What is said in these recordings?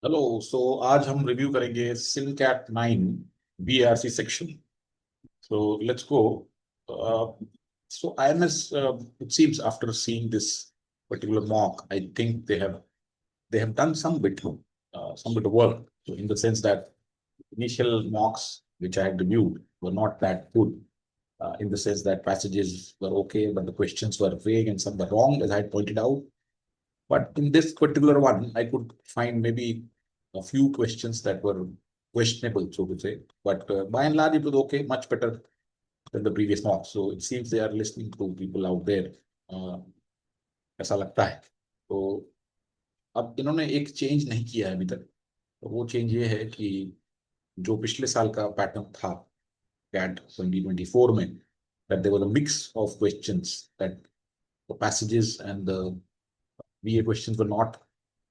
Hello. आज हम review करेंगे सिलकैट 9 BRC section. Let's go. IMS, it seems after seeing this particular mock, I think they have done some bit of work. So in the sense that initial mocks which I had reviewed were not that good, in the sense that passages were okay, but the questions were vague and some were wrong, as I had pointed out. But in this particular one, I could find maybe a few questions that were questionable, so to say. But by and large, it was okay, much better than the previous mock. So it seems they are listening to people out there. Uh, ऐसा लगता है। तो अब इन्होंने एक change नहीं किया है अभी तक। तो वो चेंज ये है कि जो पिछले साल का पैटर्न था कैट 2024 में, that there was a mix of questions, that the passages and the VA questions were not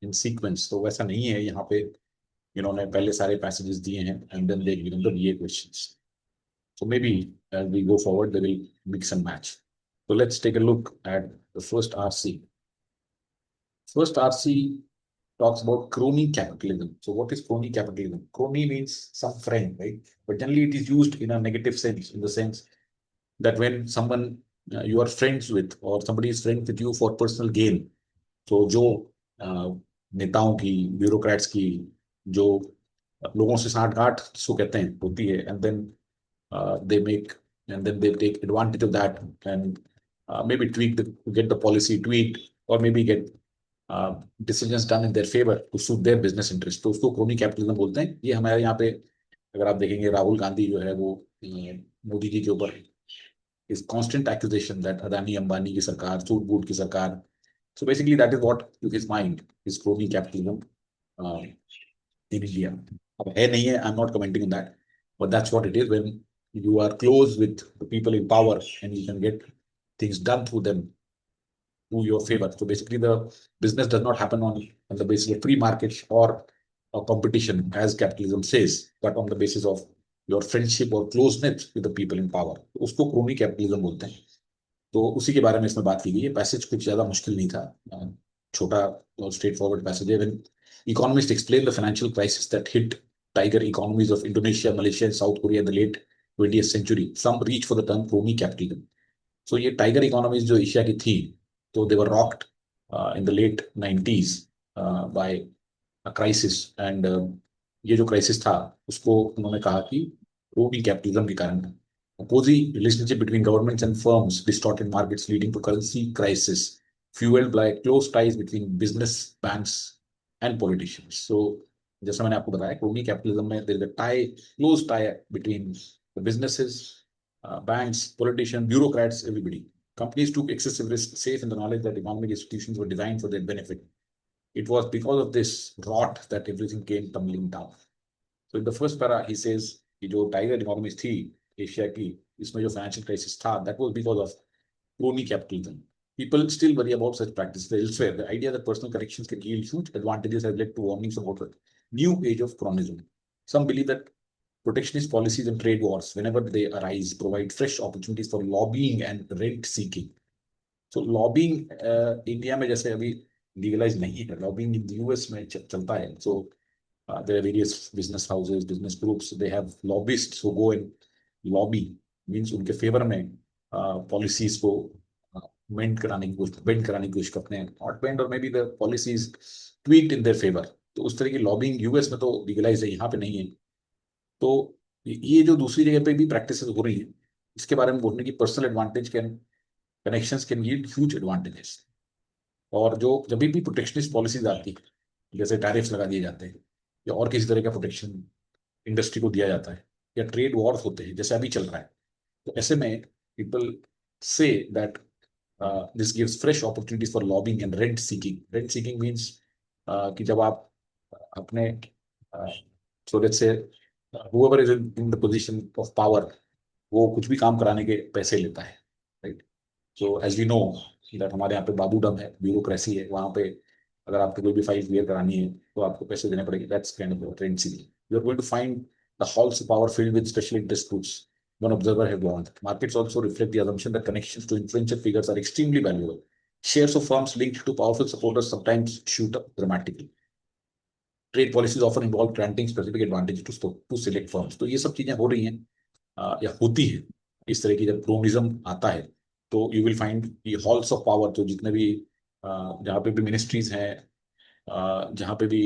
in sequence। तो वैसा नहीं है यहाँ पे। इन्होंने पहले सारे पैसेजेस दिए हैं and then they given the BA questions. So maybe as we go forward, they will mix and match. So let's take a look at the first RC. First RC talks about crony capitalism. So what is crony capitalism? Crony means some friend, right? But generally it is used in a negative sense, in the sense that when someone you are friends with, or somebody is friends with you for personal gain, तो जो नेताओं की, bureaucrats की, जो लोगों से साठ गांठ जिसको कहते हैं होती है, and then they make and then they take advantage of that and maybe tweak get the policy tweaked, or maybe get decisions done in their favor to suit their business interest। तो उसको crony capitalism बोलते हैं। ये हमारे यहाँ पे अगर आप देखेंगे, राहुल गांधी जो है वो मोदी जी के ऊपर इस constant accusation that Adani Ambani की सरकार, सूट बूट की सरकार। So basically, that is what his mind is crony capitalism in India. अब है नहीं है, I'm not commenting on that, but that's what it is when you are close with the people in power and you can get things done through them to your favor. So basically, the business does not happen on the basis of free market or a competition, as capitalism says, but on the basis of your friendship or closeness with the people in power। उसको crony capitalism बोलते हैं। तो उसी के बारे में इसमें बात की गई है। पैसेज कुछ ज्यादा मुश्किल नहीं था, छोटा और स्ट्रेट फॉरवर्ड पैसेज है। When economist explain the financial crisis that hit tiger economies of Indonesia, Malaysia and South Korea in the late 20th century, some reach for the term crony capitalism. So ये tiger economies जो Asia की थी, तो they were rocked in the late 90s by a crisis. And ये जो crisis था उसको उन्होंने कहा कि क्रोनी कैपिटलिज्म के कारण था। A cozy relationship between governments and firms distorted markets, leading to currency crisis, fueled by close ties between business, banks, and politicians। So, जैसा मैंने आपको बताया, क्रोनी कैपिटलिज्म में there is a tie, close tie between the businesses, banks, politicians, bureaucrats, everybody. Companies took excessive risk, safe in the knowledge that economic institutions were designed for their benefit। It was because of this rot that everything came tumbling down। So in the first para, he says कि जो tiger economies थी Asia की, इसमें जो financial crisis था, that was because of crony capitalism। People still worry about such practices elsewhere। The idea that personal connections can yield huge advantages has led to warnings about a new age of cronyism। Some believe that protectionist policies and trade wars, whenever they arise, provide fresh opportunities for lobbying and rent seeking। So lobbying India में जैसे अभी legalise नहीं है, lobbying in US में चलता है। So there are various business houses, business groups, they have lobbyists who go and lobby, means उनके favour में पॉलिसीज को बेंड कराने की कोशिश करते हैं, नॉट बेंड, और may be the policies tweaked in their favour. तो उस तरह की लॉबिंग यूएस में तो लीगलाइज है, यहाँ पे नहीं है। तो ये जो दूसरी जगह पे भी प्रैक्टिस हो रही है, इसके बारे में बोलने की personal advantage can, connections can yield huge advantages. और जो जब भी प्रोटेक्शनिस्ट पॉलिसीज आती है, जैसे टैरिफ्स लगा दिए जाते हैं या और किसी तरह का प्रोटेक्शन इंडस्ट्री को दिया जाता है, या ट्रेड वॉर्स होते हैं जैसे अभी चल रहा है, तो ऐसे में people say that this gives fresh opportunities for lobbying and rent seeking. Rent seeking means कि जब आप अपने, so let's say whoever is in the position of power, वो कुछ भी काम कराने के पैसे लेता है, right. So as we know that हमारे यहाँ पे बाबूडम है, ब्यूरोक्रेसी है, वहाँ पे अगर आपको कोई भी फाइल क्लियर करानी है तो आपको पैसे देने पड़ेंगे। That's kind of trend ceiling. You are going to find the halls of power filled with special interest groups, one observer has warned। Markets also reflect the assumption that connections to influential figures are extremely valuable। Shares of firms linked to powerful supporters sometimes shoot up dramatically। Trade policies ऑफर involve granting specific advantage to select firms. तो ये सब चीजें हो रही हैं या होती है। इस तरह की जब क्रोनिज्म आता है तो यू विल फाइंड ये हॉल्स ऑफ पावर, तो जितने भी जहाँ पे भी मिनिस्ट्रीज हैं, जहाँ पे भी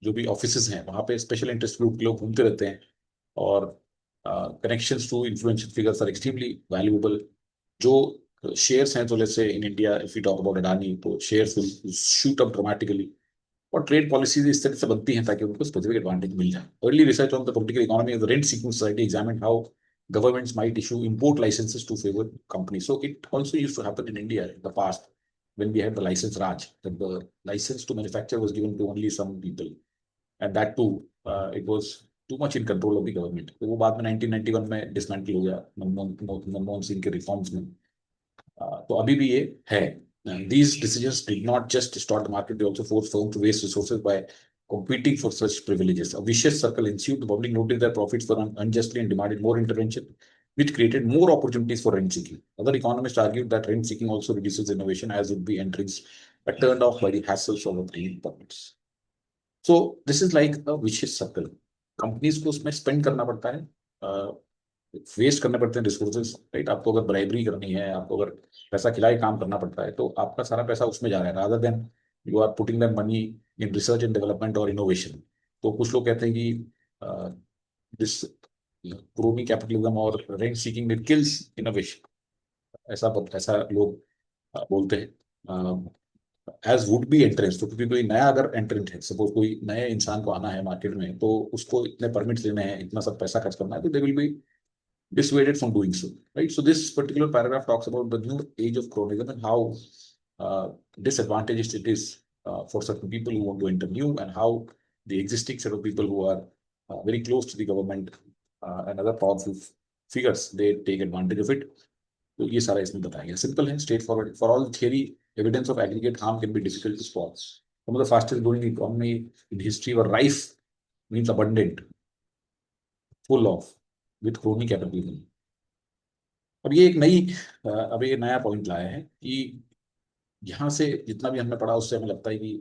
जो भी ऑफिसेज हैं, वहाँ पे स्पेशल इंटरेस्ट ग्रुप के लोग घूमते रहते हैं। और connections to influential figures are extremely valuable. जो शेयर्स हैं, तो let's say in India if you talk about Adani, तो shares will shoot up dramatically. और ट्रेड पॉलिसीज इस तरह से बनती हैं ताकि उनको स्पेसिफिक एडवांटेज मिल जाए। Early research on the political economy of the rent seeking society examined how governments might issue import licenses to favor companies. So it also used to happen in India in the past when we had the license Raj, that the license to manufacture was given to only some people, and that too it was too much in control of the government. तो वो बाद में 1991 में dismantle हो गया मनमोहन सिंह के reforms में। तो अभी भी ये है। These decisions did not just distort the market, they also forced firms to waste resources by competing for such privileges. A vicious circle ensued. The public noticed that profits were unjustly and demanded more intervention, which created more opportunities for rent seeking. Other economists argued that rent seeking also reduces innovation, as would be entries are turned off by the hassles of obtaining permits. So this is like a vicious circle. Companies को उसमें spend करना पड़ता है, waste करने पड़ते हैं resources, right. आपको अगर ब्राइबरी करनी है, आपको अगर पैसा खिलाए काम करना पड़ता है, तो आपका सारा पैसा उसमें जा रहा है, rather than you are putting that money in research and development और इनोवेशन। तो कुछ लोग कहते हैं कि दिस क्रोनी कैपिटलिज्म और rent seeking it kills innovation, ऐसा लोग बोलते हैं। एज वुड बी एंट्रेंस, तो क्योंकि कोई नया अगर एंट्रेंट है, सपोज कोई नए इंसान को आना है मार्केट में, तो उसको इतने परमिट्स लेने हैं, इतना सब पैसा खर्च करना है, तो they will be dissuaded from doing so, right? So this particular paragraph talks about the new age of cronyism and how disadvantageous it is for certain people who want to enter new, and how the existing set of people who are very close to the government and other powerful figures, they take advantage of it. तो ये सारा इसमें बताया गया, simple है, straight forward. For all theory, evidence of aggregate harm can be difficult to spot. Some of the fastest growing economy in history were rife, means abundant, full of, with crony capitalism. और ये एक नई अभी ये नया point लाया है कि यहाँ से जितना भी हमने पढ़ा उससे हमें लगता है कि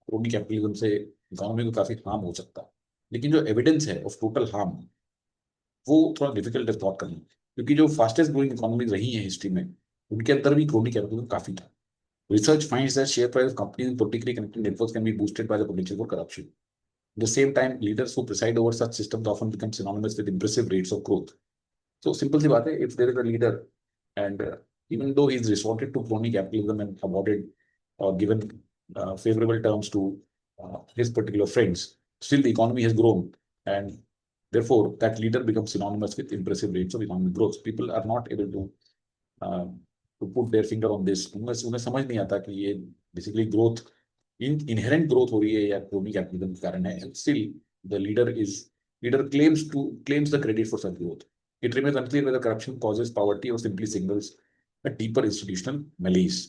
क्रोनी कैपिटलिज्म से इकोनॉमी को काफी हार्म हो सकता है। लेकिन जो एविडेंस है ऑफ टोटल हार्म, वो थोड़ा डिफिकल्ट है थॉट करना, क्योंकि जो फास्टेस्ट ग्रोइंग इकोनॉमीज रही है हिस्ट्री में, उनके अंदर भी क्रोनी कैपिटलिज्म काफी था। Research finds that share price of companies in politically connected networks can be boosted by the potential for corruption. At the same time, leaders who preside over such systems often become synonymous with impressive rates of growth. So simple सी बात है, if there is a leader and even though he's resorted to crony capitalism and awarded or given favorable terms to his particular friends, still the economy has grown, and therefore that leader becomes synonymous with impressive rates of economic growth. People are not able uh, to put their finger on this. उन्हें समझ नहीं आता कि ये basically growth inherent growth हो रही है या क्रोनी कैपिटलिज्म के कारण है। Still the leader claims the credit for such growth. It remains unclear whether corruption causes poverty or simply signals a deeper institutional malaise.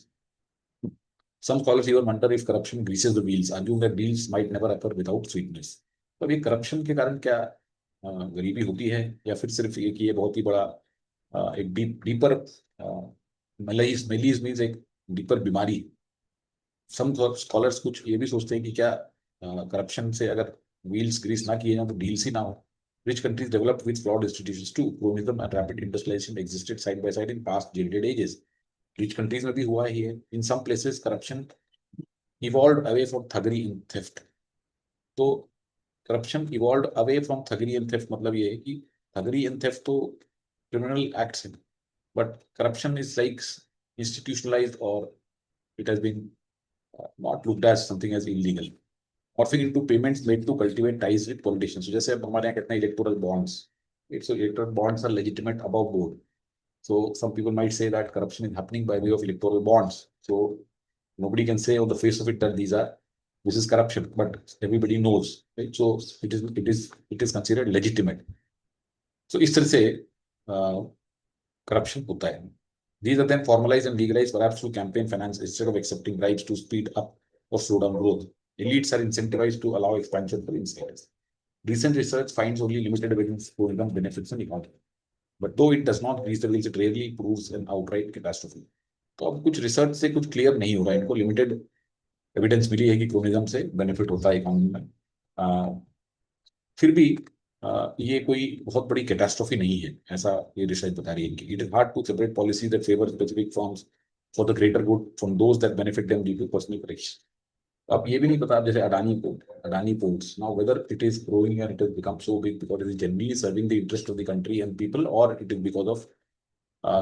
Some scholars even wonder if corruption greases the wheels, arguing that deals might never occur without sweetness. तो अभी corruption के कारण क्या गरीबी होती है, या फिर सिर्फ ये कि ये बहुत ही बड़ा एक डीपर मलेइस मलेइस मीन्स एक डीपर बीमारी। सम स्कॉलर्स कुछ ये भी सोचते हैं कि क्या करप्शन से अगर व्हील्स ग्रीस ना किए जाए तो डील्स ही ना हो। Rich countries developed with flawed institutions too. Cronyism and rapid industrialization existed side by side in past gilded ages. Rich countries में भी हुआ ही है। In some places, corruption evolved away from thuggery and theft. तो corruption evolved away from thuggery and theft मतलब ये है कि thuggery and theft तो criminal acts हैं, but corruption is like institutionalized, or it has been not looked as something as illegal. Morphing into payments made to cultivate ties with politicians. So जैसे अब हमारे यहाँ कहते हैं electoral bonds. So electoral bonds are legitimate above board. So some people might say that corruption is happening by way of electoral bonds. So nobody can say on the face of it that this is corruption, but everybody knows, right? So it is considered legitimate. So इस तरह से corruption होता है. These are then formalized and legalized perhaps through campaign finance instead of accepting bribes to speed up or slow down growth. Elites are incentivized to allow expansion for insiders. Recent research finds only limited evidence for income benefits and economy. But though it does not grease the wheels, it rarely proves an outright catastrophe. तो अब कुछ research से कुछ clear नहीं हो रहा है, इनको लिमिटेड एविडेंस मिली है कि क्रोनिज्म से बेनिफिट होता है इकोनॉमी में। फिर भी ये कोई बहुत बड़ी कैटास्ट्रोफी नहीं है, ऐसा ये रिसर्च बता रही है कि it is hard to separate policy that favour specific firms for the greater good from those that benefit them due to personal correction. अब ये भी नहीं पता, जैसे Adani ports now whether it is growing and it is become so big because it is generally serving the interest of the country and people, और it is because of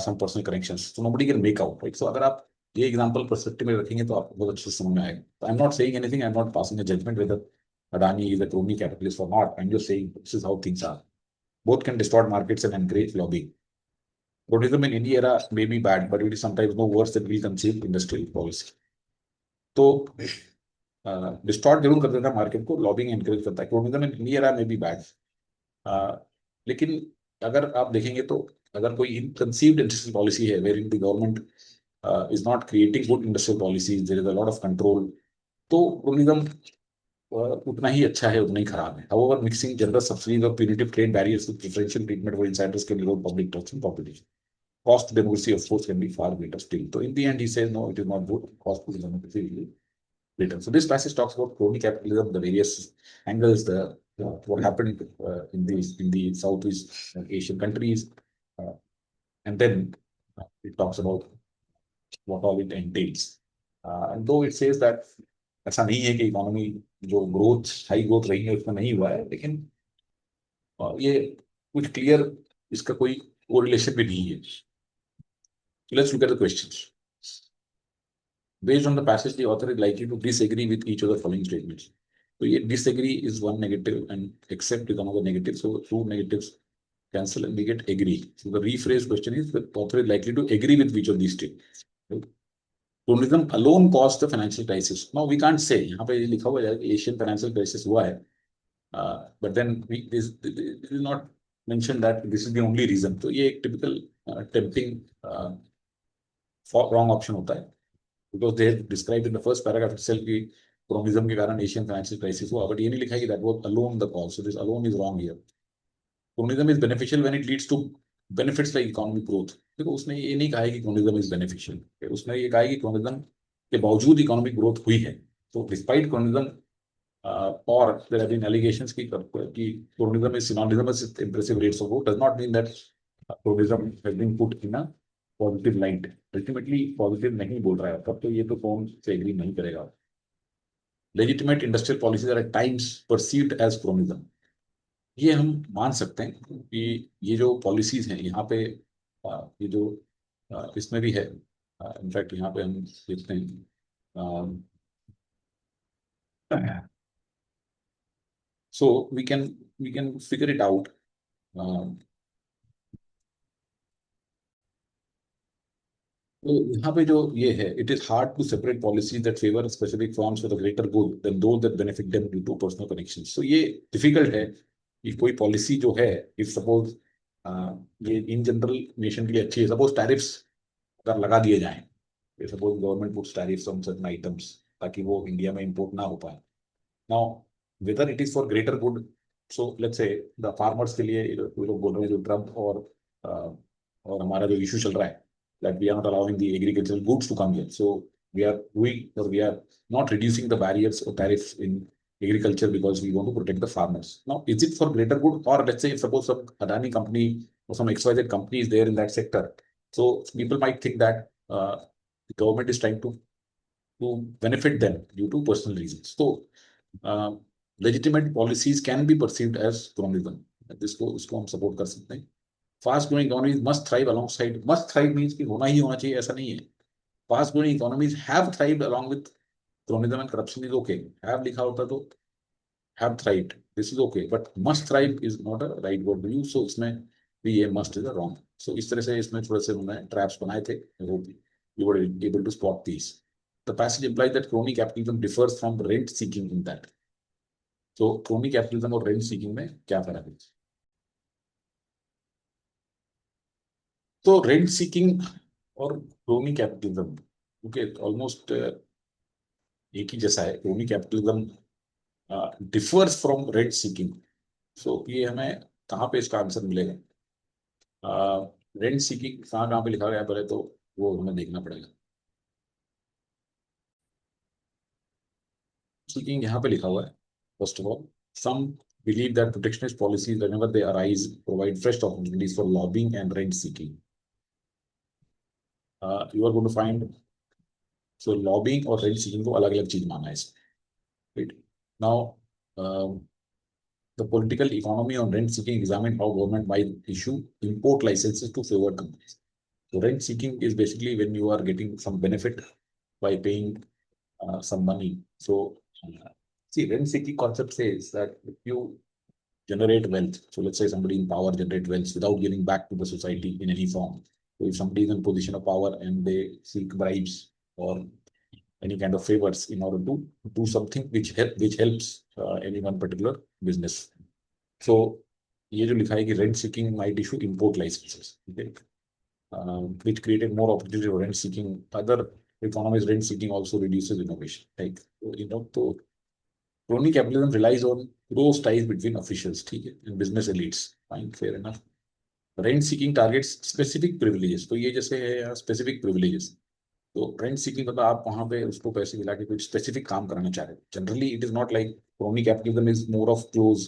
some personal connections. So nobody can make out, right? So अगर आप ये example perspective में रखेंगे तो आपको बहुत अच्छे से समझ में आएगा. So I'm not saying anything. I'm not passing a judgment whether Adani is a crony capitalist or not. I'm just saying this is how things are. Both can distort markets and encourage lobbying. Cronyism in any era may be bad, but it is sometimes no worse than ill-conceived industrial policy. तो distort जरूर कर देता है market को, lobbying encourage करता है. Cronyism in any era में be bad. लेकिन अगर आप देखेंगे तो अगर कोई इनकंसीव्ड इंडस्ट्रियल पॉलिसी है where in the government is not creating good industrial policies, there is a lot of control, तो क्रोनिज्म उतना ही अच्छा है उतना ही खराब है. However, mixing generous subsidies or punitive trade barriers with preferential treatment for insiders can erode public trust and competition. Cost to democracy, of course, can be far greater still. So in the end, he says, no, it is not good. Cost to democracy will be greater. So this passage talks about crony capitalism, the various angles, the what happened in the Southeast Asian countries, uh, and then it talks about what all it entails. And though it says that ऐसा नहीं है कि economy जो growth high growth रही है उसमें नहीं हुआ है, लेकिन ये कुछ क्लियर इसका कोई कोरिलेशन भी नहीं है. Let's look at the questions. Based on the passage, the author is likely to disagree with each of the following statements. So ये disagree is one negative and accept is another negative. So two negatives cancel and we get agree. So the rephrase question is the author is likely to agree with which of these statements. Cronyism alone caused the financial crisis. Now we can't say, यहाँ पे लिखा हुआ है कि Asian financial crisis हुआ है, but then this is not mentioned that this is the only reason. तो ये एक typical tempting wrong option होता है, because they have described in the first paragraph itself कि क्रोनिज्म के कारण एशियन फाइनेंशियल क्राइसिस हुआ, बट ये नहीं लिखा है कि that was alone the cause. So this alone is wrong here. Cronyism is beneficial when it leads to benefits like economic growth. देखो उसने ये नहीं कहा है कि क्रोनिज्म इज बेनिफिशियल, उसने ये कहा है कि क्रोनिज्म के बावजूद इकोनॉमिक ग्रोथ हुई है. तो despite cronyism, or there have been allegations कि cronyism is synonymous with impressive rates of growth, does not mean that cronyism has been put in a positive light. Ultimately positive नहीं बोल रहा है, तब तो ये तो कौन से एग्री नहीं करेगा. Legitimate industrial policies are at times perceived as cronyism. ये हम मान सकते हैं कि ये जो पॉलिसीज हैं यहाँ पे, ये जो इसमें भी है, इनफैक्ट यहाँ पे हम देखते हैं. So we can figure it out. तो यहाँ पे जो ये है, it is hard to separate policies that favour specific firms for the greater good than those that benefit them due to personal connections. तो ये डिफिकल्ट है कि कोई पॉलिसी जो है, इफ सपोज ये इन जनरल नेशन के लिए अच्छी है, सपोज टैरिफ्स अगर लगा दिए जाएं, suppose government puts tariffs on certain items ताकि वो इंडिया में इंपोर्ट ना हो पाए. Now whether it is for greater good, so let's say the farmers के लिए ये लोग बोल रहे हैं, जो ट्रम्प और हमारा जो इशू चल रहा है, that we are not allowing the agricultural goods to come here. So we are not reducing the barriers or tariffs in agriculture because we want to protect the farmers. Now, is it for greater good, or let's say suppose some Adani company or some XYZ company is there in that sector? So people might think that the government is trying to benefit them due to personal reasons. So uh, legitimate policies can be perceived as cronyism. इसको हम support कर सकते हैं. Fast growing economies must thrive alongside, must thrive means कि होना ही होना चाहिए ऐसा नहीं है. Fast growing economies have thrived along with cronyism and corruption is okay. Have लिखा होता तो have thrived, this is okay, but must thrive is not a right word to use. So इसमें भी ये must is a wrong. So इस तरह से इसमें थोड़े से उन्होंने ट्रैप्स बनाए थे. I hope you were able to spot these. The passage implies that crony capitalism differs from rent seeking in that. So crony capitalism और rent seeking में क्या फर्क है? तो रेंट सीकिंग और क्रोनी कैपिटलिज्म क्योंकि ऑलमोस्ट एक ही जैसा है. Crony capitalism differs from rent seeking. So ये हमें कहाँ पे इसका आंसर मिलेगा? रेंट सीकिंग कहाँ कहाँ पे लिखा गया है पहले तो वो हमें देखना पड़ेगा. seeking यहाँ पे लिखा हुआ है, first of all, some believe that protectionist policies, whenever they arise, provide fresh opportunities for lobbying and rent seeking. You are going to find, so lobbying और rent seeking को अलग अलग चीज माना है इसमें, right? Now, the political economy on rent seeking examine how government might issue import licenses to favored companies. So rent seeking is basically when you are getting some benefit by paying some money. So see, rent seeking concept says that if you generate wealth, so let's say somebody in power generate wealth without giving back to the society in any form. So if somebody is in position of power and they seek bribes or any kind of favors in order to do something which helps any one particular business. So ये जो लिखा है कि rent seeking might issue import licenses, okay? Which created more opportunity for rent seeking. Other economies, rent seeking also reduces innovation. Like, so crony capitalism relies on close ties between officials, ठीक है, and business elites. Fine, fair enough. Rent seeking targets specific privileges. तो ये जैसे है यहाँ specific privileges. तो rent seeking मतलब आप वहां पे उसको पैसे दिला के कुछ स्पेसिफिक काम कराना चाह रहे हैं. Generally it is not like crony capitalism is more of close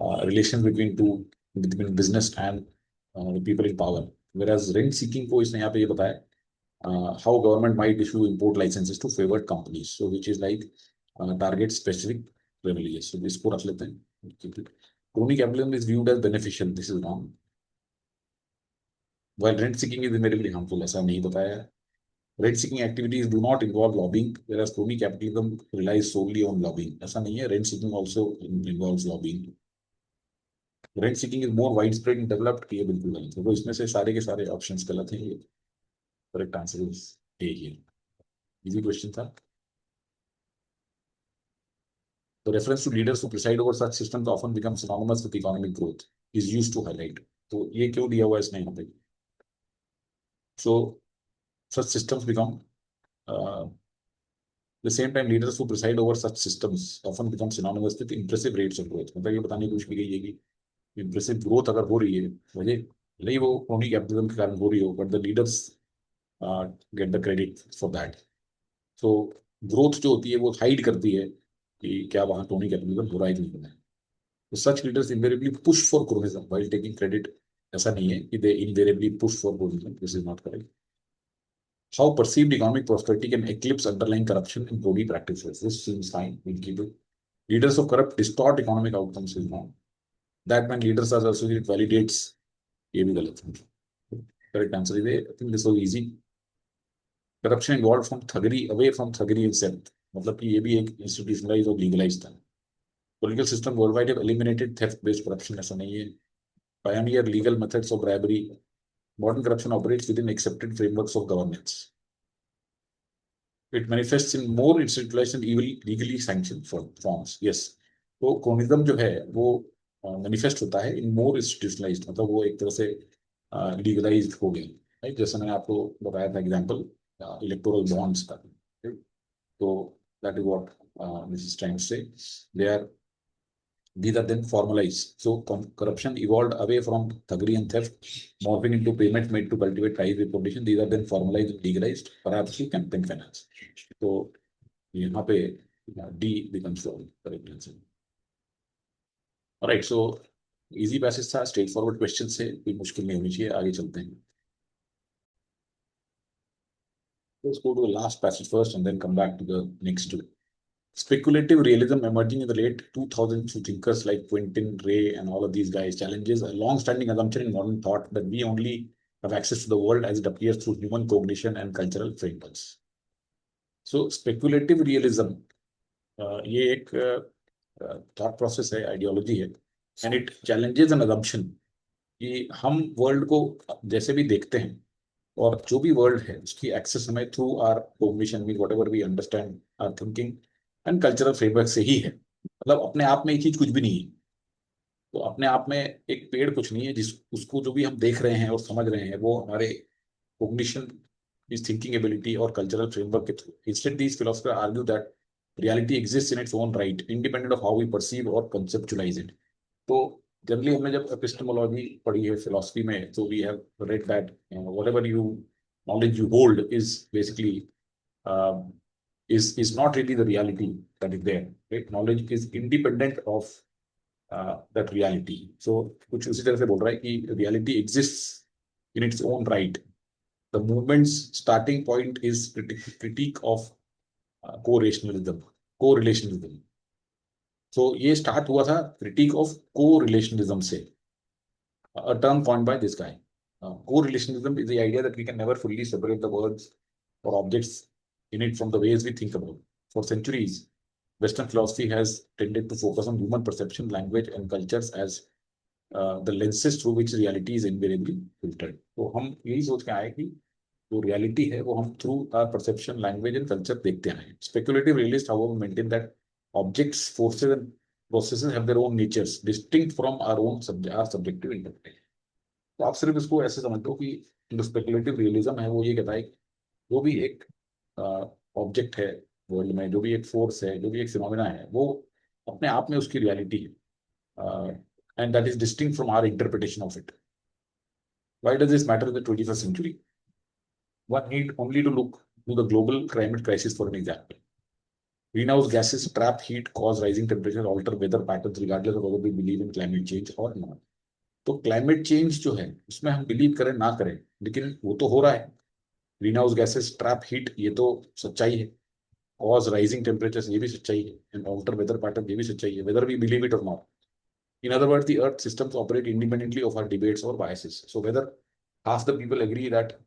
relation between business and people in power. Whereas rent seeking को इसने यहाँ पे ये बताया how government might issue import licences to favoured companies, so which is like target specific privileges. So इसको रख लेते हैं. Crony capitalism is viewed as beneficial. This is wrong. while rent seeking is inevitably harmful, ऐसा नहीं बताया. Rent seeking activities do not involve lobbying, whereas crony capitalism relies solely on lobbying. ऐसा नहीं है. Rent seeking also involves lobbying. Rent seeking is more widespread and developed. ये बिल्कुल गलत है. तो इसमें से सारे के सारे ऑप्शंस गलत हैं. ये correct answer is a here. Easy question था. The reference to leaders who preside over such systems often becomes synonymous with economic growth is used to highlight. तो ये क्यों दिया हुआ है इसने यहाँ पे? So such systems become the same time leaders who preside over such systems often become synonymous with impressive rates of growth. मतलब ये बताने की कोशिश की गई है कि impressive growth अगर हो रही है, वजह भले ही वो crony capitalism के कारण हो रही हो, but the leaders get the credit for that. So growth जो होती है वो hide करती है कि क्या वहाँ crony capitalism हो रहा है कि नहीं हो रहा है. So such leaders invariably push for cronyism while taking credit. ऐसा नहीं है कि they invariably push for cronyism. This is not correct. How perceived economic prosperity can eclipse underlying corruption and crony practices. This seems fine. We'll keep it. Leaders of corrupt distort economic outcomes is wrong. That when leaders are associated validates. ये भी गलत है. Correct answer is A. I think this was easy. Corruption evolved from thuggery away from thuggery itself. मतलब कि ये भी एक institutionalized और legalized था. Political system worldwide have eliminated theft-based corruption. ऐसा नहीं है. Pioneer legal methods of bribery. Modern corruption operates within accepted frameworks of governance. It manifests in more institutionalized and even legally sanctioned forms. Yes. तो cronyism जो है वो manifest होता है in more institutionalized, मतलब वो एक तरह से legalized हो गया. Right? जैसे मैंने आपको बताया था example electoral bonds का. Right? तो that is what this is trying to say. These are then formalized. So corruption evolved away from thuggery and theft, morphing into payments made to cultivate high reputation. These are then formalized and legalized, perhaps through campaign finance. So यहाँ पे D becomes the correct answer. Alright, so easy passage था, straightforward question से कोई मुश्किल नहीं होनी चाहिए. आगे चलते हैं. Let's go to the last passage first and then come back to the next two. Speculative realism emerging in the late 2000s through thinkers like Quentin Ray and all of these guys challenges a long-standing assumption in modern thought that we only have access to the world as it appears through human cognition and cultural frameworks. So speculative realism ये एक thought process है, ideology है, and it challenges an assumption कि हम world को जैसे भी देखते हैं और जो भी वर्ल्ड है उसकी एक्सेस हमें through our cognition mean whatever we understand our thinking and cultural framework से ही है. मतलब अपने आप में ये चीज कुछ भी नहीं है. तो अपने आप में एक पेड़ कुछ नहीं है जिस उसको जो भी हम देख रहे हैं और समझ रहे हैं वो हमारे कॉग्निशन, इस थिंकिंग एबिलिटी और कल्चरल फ्रेमवर्क के through. Instead these philosopher argue that reality exist in its own right independent of how we perceive और कंसेप्चुलाइज इट. तो जनरली हमने जब एपिस्टेमोलॉजी पढ़ी है फिलोसफी में तो we have read that whatever you knowledge you hold is basically is not really the reality that is there, right? Knowledge is independent of that reality. So कुछ उसी तरह से बोल रहा है कि reality exists in its own right. The movement's starting point is critique of co-rationalism, co-relationalism. So ये start हुआ था critique of co-relationalism से, a term coined by this guy. Co-relationalism is the idea that we can never fully separate the words or objects in it from the ways we think about. For centuries, Western philosophy has tended to focus on human perception, language, and cultures as the lenses through which reality is invariably filtered. तो हम यही सोच के आए कि जो reality है वो हम through our perception, language, and culture देखते आए. Speculative realists, however, maintain that objects, forces, and processes have their own natures, distinct from our subjective interpretation. तो आप सिर्फ इसको ऐसे समझते हो कि जो स्पेकुलेटिव रियलिज्म है वो ये कहता है कि जो भी एक ऑब्जेक्ट है वर्ल्ड में, जो भी एक फोर्स है, जो भी एक फिनोमेना है, वो अपने आप में उसकी रियलिटी है, and that is distinct from our interpretation of it. Why does this matter in the 21st century? One need only to look to the global climate crisis for an example. Greenhouse gases trap heat, cause rising temperatures, alter weather patterns regardless of whether we believe in climate change or not. तो climate change जो है उसमें हम believe करें ना करें, लेकिन वो तो हो रहा है. Green house gases trap heat, ये तो सच्चाई है. कॉज राइजिंग टेम्परेचर्स, ये भी सच्चाई है. एंड ऑल्टर वेदर पैटर्न, ये भी सच्चाई है, वेदर वी बिलीव इट और not. In other words, the Earth systems operate independently of our debates or biases. So whether half the people agree that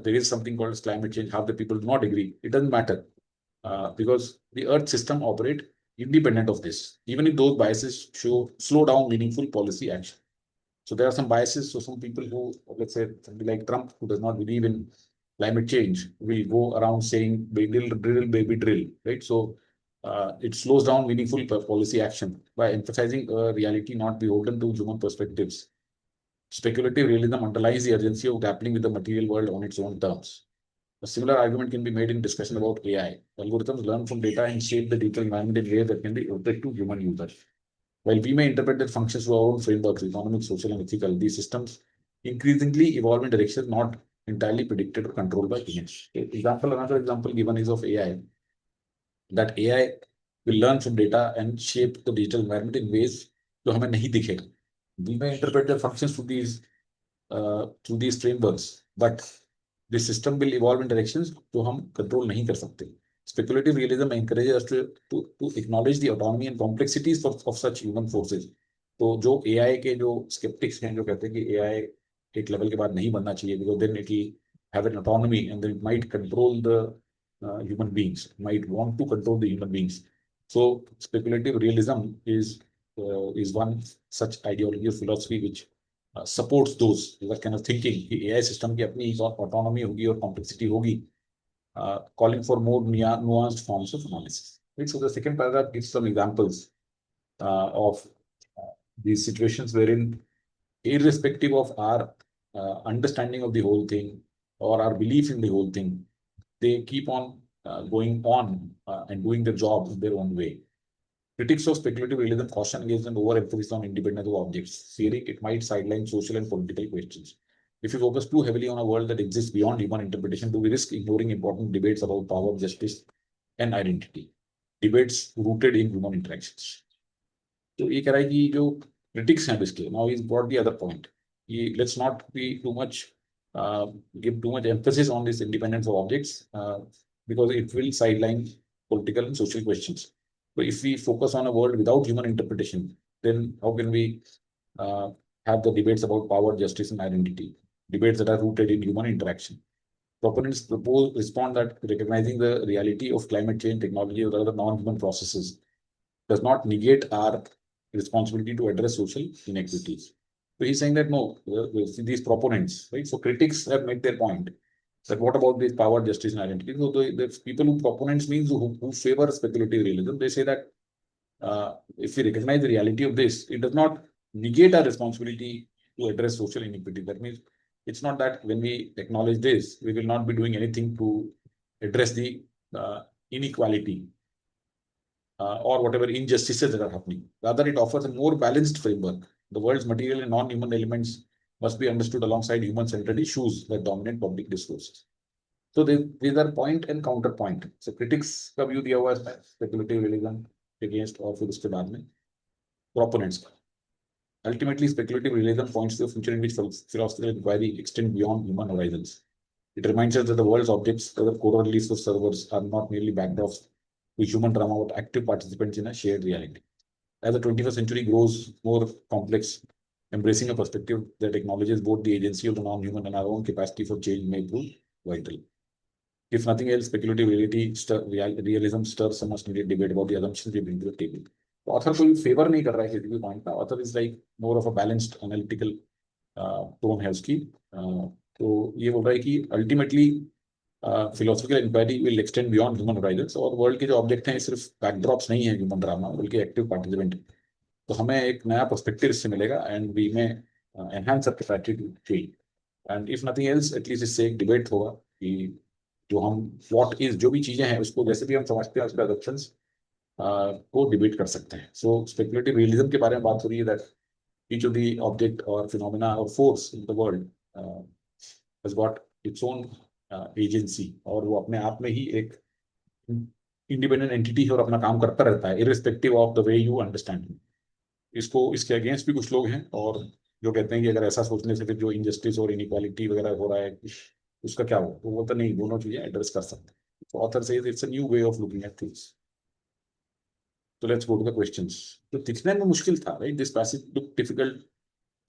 there is something called as climate change, half the people do not agree, it doesn't matter, because the Earth system operate independent of this, even if those biases slow down meaningful policy action. So there are some biases. So some people who, let's say, somebody like Trump, who does not believe in climate change, will go around saying drill, baby, drill, right? So it slows down meaningful policy action by emphasizing a reality not beholden to human perspectives. Speculative realism underlies the urgency of grappling with the material world on its own terms. A similar argument can be made in discussion about AI. Algorithms learn from data and shape the digital environment in ways that can be object to human users. While we may interpret their functions through our own frameworks, economic, social, and ethical, these systems increasingly evolve in directions not entirely predicted or controlled by humans. Another example given is of AI. That AI will learn from data and shape the digital environment in ways जो हमें नहीं दिखेगा. We may interpret their functions through these frameworks, but the system will evolve in directions जो हम control नहीं कर सकते. Speculative realism encourages us to acknowledge the autonomy and complexities of such human forces. तो जो AI के जो skeptics हैं, जो कहते हैं कि AI एक level के बाद नहीं बनना चाहिए, because then it will have an autonomy and then it might control the human beings, might want to control the human beings. So speculative realism is one such ideology or philosophy which supports those kind of thinking कि AI system की अपनी autonomy होगी और complexity होगी, calling for more nuanced forms of analysis. Right? So the second paragraph gives some examples of these situations wherein, irrespective of our understanding of the whole thing or our belief in the whole thing, they keep on going on and doing their job in their own way. Critics of speculative realism caution against an overemphasis on independence of objects, fearing it might sideline social and political questions. If we focus too heavily on a world that exists beyond human interpretation, do we risk ignoring important debates about power, justice, and identity? Debates rooted in human interactions. So ये कह रहा है कि जो critics हैं basically, now he's brought the other point. Let's not be too much give too much emphasis on this independence of objects, because it will sideline political and social questions. So if we focus on a world without human interpretation, then how can we have the debates about power, justice, and identity? Debates that are rooted in human interaction. Proponents respond that recognizing the reality of climate change, technology, or other non-human processes does not negate our responsibility to address social inequities. So he's saying that no, these proponents, right? So critics have made their point that what about this power, justice, and identity? So the people who proponents means who favor speculative realism, they say that if we recognize the reality of this, it does not negate our responsibility to address social inequity. That means it's not that when we acknowledge this, we will not be doing anything to address the inequality or whatever injustices that are happening. Rather, it offers a more balanced framework. The world's material and non-human elements must be understood alongside human-centered issues that dominate public discourses. So these are point and counterpoint. So critics का view दिया हुआ है speculative realism against और फिर उसके बाद में proponents का. Ultimately, speculative realism points to a future in which philosophical inquiry extend beyond human horizons. It reminds us that the world's objects, whether coral reefs or servers, are not merely backdrops to human drama but active participants in a shared reality. As the 21st century grows more complex, embracing a perspective that acknowledges both the agency of the non-human and our own capacity for change may prove vital. If nothing else, speculative realism stirs some much needed debate about the assumptions we bring to the table. तो author कोई favour नहीं कर रहा है किसी भी point का. Author is like more of a balanced analytical tone है उसकी. तो ये बोल रहा है कि ultimately philosophical inquiry will extend beyond human horizons और वर्ल्ड के जो ऑब्जेक्ट हैं सिर्फ बैकड्रॉप्स नहीं है ह्यूमन ड्रामा बल्कि एक्टिव पार्टिसिपेंट. तो हमें एक नया पर्सपेक्टिव इससे मिलेगा and we may enhance our capacity to change. And if nothing else at least इससे एक डिबेट होगा कि जो हम व्हाट इज जो भी चीजें हैं उसको जैसे भी हम समझते हैं उसके अडॉप्शंस को डिबेट कर सकते हैं. सो स्पेकुलेटिव रियलिज्म के बारे में बात हो रही है that each of the object और फिनोमेना और force in the world has got its own agency और वो अपने आप में ही एक इंडिपेंडेंट एंटिटी है और अपना काम करता रहता है irrespective of the way you understand. इसको इसके अगेंस्ट भी कुछ लोग हैं और जो कहते हैं कि अगर ऐसा सोचने से फिर जो इनजस्टिस और इनइक्वालिटी वगैरह हो रहा है उसका क्या हो. तो वो तो नहीं, दोनों चीजें एड्रेस कर सकते हैं. तो author says it's a new way of looking at things. So let's go to the questions. तो दिखने में मुश्किल था, right? This passage looked difficult.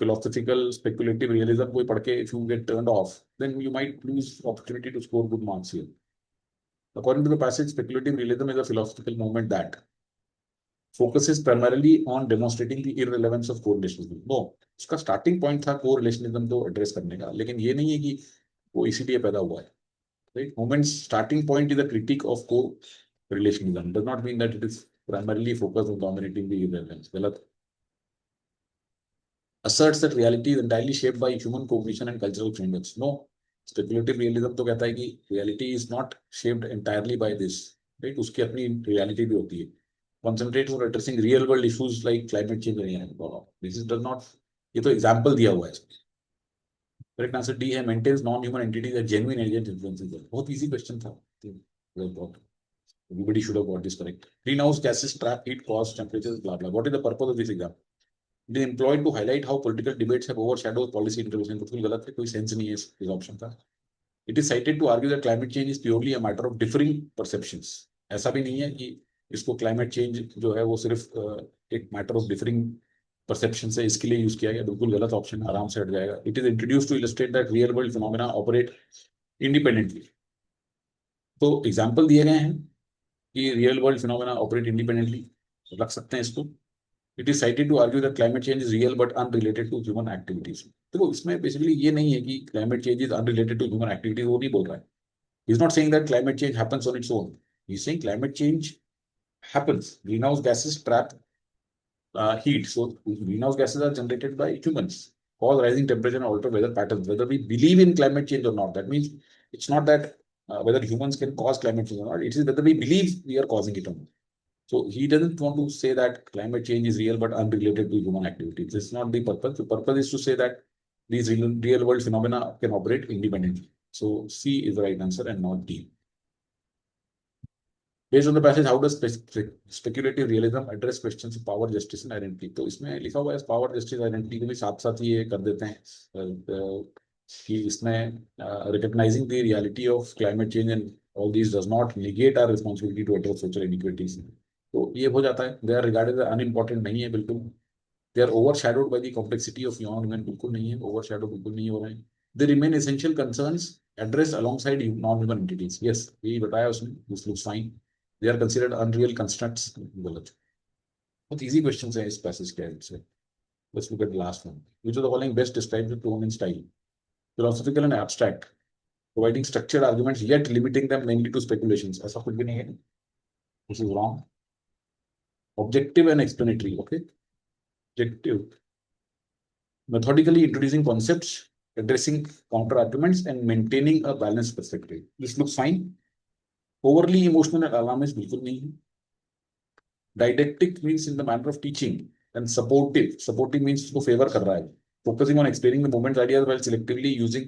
Philosophical, speculative realism कोई पढ़ के if you get turned off, then you might lose opportunity to score good marks here. According to the passage, speculative realism is a philosophical movement that focuses primarily on demonstrating the irrelevance of correlationism. No, उसका starting point था correlationism को address करने का, लेकिन ये नहीं है कि वो इसीलिए पैदा हुआ है. Right? Movement's starting point is a critique of correlationism. Does not mean that it is primarily focused on dominating the irrelevance. गलत. Asserts that reality is entirely shaped by human cognition and cultural frameworks. No, speculative realism तो कहता है कि reality is not shaped entirely by this. Right? उसकी अपनी reality भी होती है. Concentrate on addressing real world issues like climate change नहीं है. This is does not. ये तो example दिया हुआ है. Correct answer D है. Maintains non-human entities a genuine alien influences. बहुत easy question था. Everybody should have got this correct. Greenhouse gases trap heat, cause temperatures, blah blah. What is the purpose of this example? It is employed to highlight how political debates have overshadowed policy intervention. बिल्कुल गलत है, कोई sense नहीं है इस option का. It is cited to argue that climate change is purely a matter of differing perceptions. ऐसा भी नहीं है कि इसको climate change जो है वो सिर्फ एक matter of differing perception से इसके लिए यूज किया गया. बिल्कुल गलत ऑप्शन, आराम से हट जाएगा. It is introduced to illustrate that real world phenomena operate independently. तो एग्जाम्पल दिए गए हैं कि real world phenomena operate independently, रख सकते हैं इसको. It is cited to argue that climate change is real but unrelated to human activities. देखो इसमें बेसिकली ये नहीं है कि climate change is unrelated to human activities, वो नहीं बोल रहा है. He is not saying that climate change happens on its own. He is saying climate change happens. Greenhouse gases trap heat. So greenhouse gases are generated by humans, cause rising temperature and alter weather patterns. Whether we believe in climate change or not, that means it's not that whether humans can cause climate change or not. It is whether we believe we are causing it or not. So he doesn't want to say that climate change is real but unrelated to human activities. This is not the purpose. The purpose is to say that these real world phenomena can operate independently. So C is the right answer and not D. Based on the passage, how does speculative realism address questions of power, justice and identity? तो इसमें लिखा हुआ है power, justice, identity को भी साथ साथ ही ये कर देते हैं कि इसमें recognizing the reality of climate change and all these does not negate our responsibility to address social inequalities. तो ये हो जाता है. They are regarded as unimportant नहीं है बिल्कुल. They are overshadowed by the complexity of non-human. बिल्कुल नहीं है. Overshadowed बिल्कुल नहीं हो रहे हैं. They remain essential concerns addressed alongside non-human entities. Yes, ये बताया उसने. This looks fine. They are considered unreal constructs. गलत. बहुत easy questions हैं इस passage के end से. Let's look at the last one. Which of the following best describes the tone and style? Philosophical and abstract, providing structured arguments yet limiting them mainly to speculations. ऐसा कुछ भी नहीं है. This is wrong. Objective and explanatory. Okay. Objective. Methodically introducing concepts, addressing counter arguments, and maintaining a balanced perspective. This looks fine. Overly emotional and alarmist बिल्कुल नहीं है. Didactic means in the manner of teaching, and supportive. Supportive means उसको favor कर रहा है. Focusing on explaining the movement's ideas while selectively using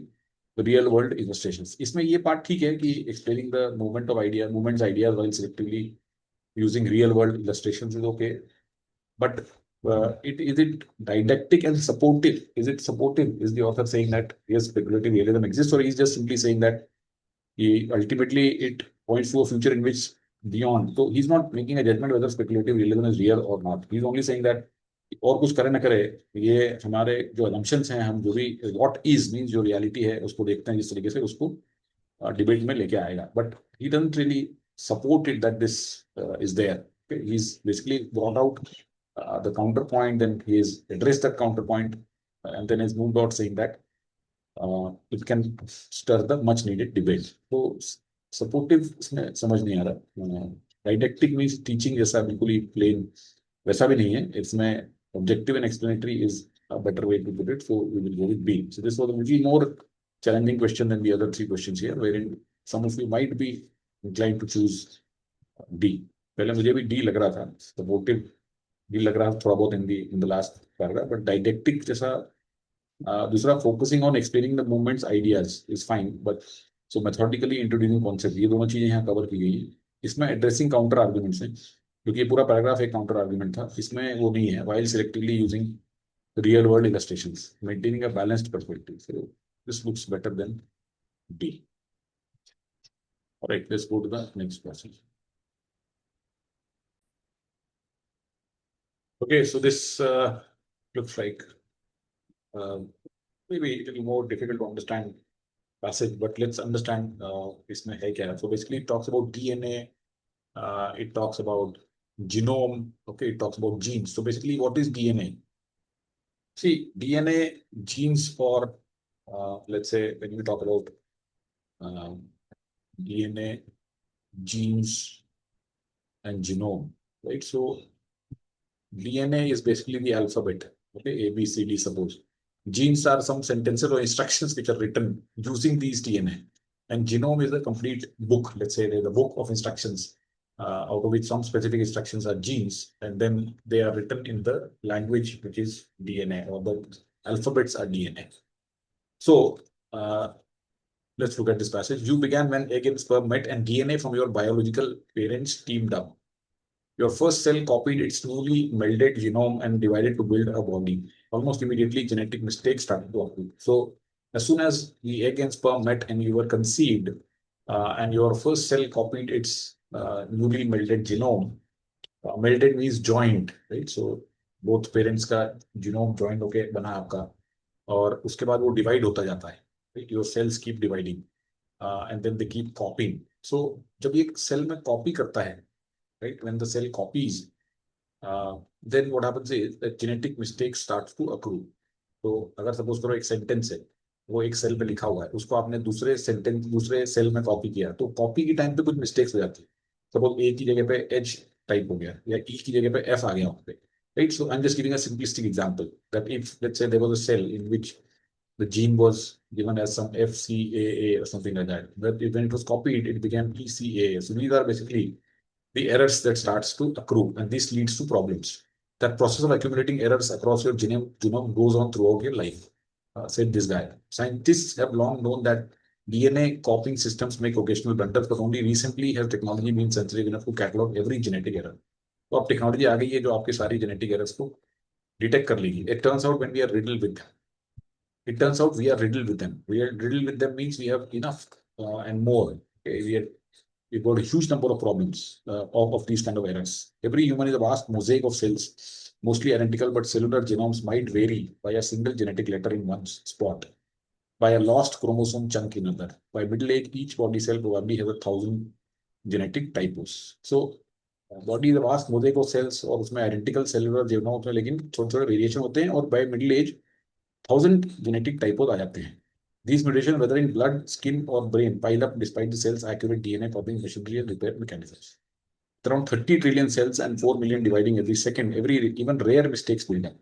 real world illustrations. इसमें ये part ठीक है कि explaining the movement of idea, movements ideas while selectively using real world illustrations is okay, but is it didactic and supportive? Is it supportive? Is the author saying that yes, speculative realism exists, or he's just simply saying that ultimately it points to a future in which beyond? So he's not making a judgment whether speculative realism is real or not. He's only saying that और कुछ करे ना करे, ये हमारे जो assumptions हैं, हम जो भी what is means जो reality है उसको देखते हैं जिस तरीके से उसको डिबेट में लेके आएगा. But he doesn't really support it that this is there. Okay? He's basically brought out the counterpoint, then he has addressed that counterpoint, and then has moved out saying that it can stir the much needed debate. So supportive इसमें समझ नहीं आ रहा. Didactic means teaching जैसा बिल्कुल ही plain वैसा भी नहीं है. इसमें objective and explanatory is a better way to put it. So we will go with B. So this was a little more challenging question than the other three questions here, wherein some of you might be inclined to choose D. पहले मुझे भी D लग रहा था, supportive D लग रहा था थोड़ा बहुत in the last paragraph, but didactic जैसा दूसरा focusing on explaining the movements ideas is fine, but so methodically introducing concept, ये दोनों चीजें यहाँ कवर की गई है. इसमें addressing counter arguments है, क्योंकि ये पूरा पैराग्राफ एक काउंटर आर्गुमेंट था. इसमें वो नहीं है. while selectively using real world illustrations, maintaining a balanced perspective. So this looks better than D. All right, let's go to the next question. Okay, so this looks like maybe a little more difficult to understand passage, but let's understand इसमें है क्या. So basically it talks about DNA, it talks about genome, okay, it talks about genes. So basically what is DNA? See, DNA, genes, for let's say when we talk about DNA, genes, and genome, right? So DNA is basically the alphabet, okay, A, B, C, D, suppose. Genes are some sentences or instructions which are written using these DNA. And genome is a complete book, let's say the book of instructions, out of which some specific instructions are genes, and then they are written in the language which is DNA, or the alphabets are DNA. So let's look at this passage. You began when egg and sperm met, and DNA from your biological parents teamed up. Your first cell copied its newly melded genome and divided to build a body. Almost immediately, genetic mistakes started to occur. So, as soon as the egg and sperm met and you were conceived, and your first cell copied its newly melded genome, melded means joined, right? So, both parents का genome joined होके बना आपका, और उसके बाद वो divide होता जाता है, right? Your cells keep dividing, and then they keep copying. So, जब ये cell में copy करता है, right? When the cell copies, then what happens is that genetic mistakes starts to accrue. तो अगर सपोज करो एक सेंटेंस है, वो एक सेल पे लिखा हुआ है, उसको आपने दूसरे सेंटेंस दूसरे सेल में कॉपी किया, तो कॉपी के टाइम पे कुछ मिस्टेक्स हो जाती है. सपोज ए की जगह पे एच टाइप हो गया, या ई की जगह पे एफ आ गया वहां पे, right? So I am just giving a simplistic example that if let's say there was a cell in which the gene was given as some FCAA or something like that, but when it was copied it became ECAA. So these are basically the errors that starts to accrue, and this leads to problems. That process of accumulating errors across your genome goes on throughout your life, said this guy. Scientists have long known that DNA copying systems make occasional blunders, but only recently has technology been sensitive enough to catalog every genetic error. तो अब technology आ गई है जो आपके सारी genetic errors को detect कर लेगी. It turns out when we are riddled with them, it turns out we are riddled with them. We are riddled with them means we have enough and more. Okay? We've got a huge number of problems of these kind of errors. Every human is a vast mosaic of cells, mostly identical, but cellular genomes might vary by a single genetic letter in one spot, by a lost chromosome chunk in another. By middle age, each body cell probably has 1,000 genetic typos. So body is a vast mosaic of cells, और उसमें identical cellular genomes में लेकिन छोटे छोटे variation होते हैं, और by middle age 1,000 genetic typos आ जाते हैं. These mutations, whether in blood, skin, or brain, pile up despite the cell's accurate DNA copying machinery and repair mechanisms. Around 30 trillion cells and 4 million dividing every second. Even rare mistakes build up.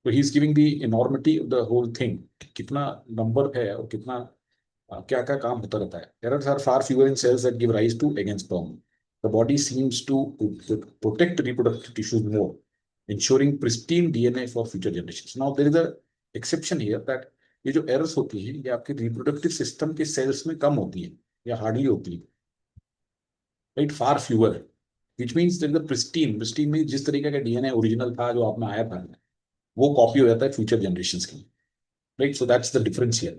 So he's giving the enormity of the whole thing. कितना number है और कितना क्या क्या काम होता रहता है. Errors are far fewer in cells that give rise to egg and sperm. The body seems to protect reproductive tissues more, ensuring pristine DNA for future generations. Now there is a exception here that ये जो errors होती हैं ये आपके reproductive system के sales में कम होती है या हार्डली होती है, right, far fewer, which means pristine, pristine में जिस तरीके का डीएनए ओरिजिनल था जो आप में आया था वो कॉपी हो जाता है फ्यूचर जनरेशन के लिए, right? So that's the difference here.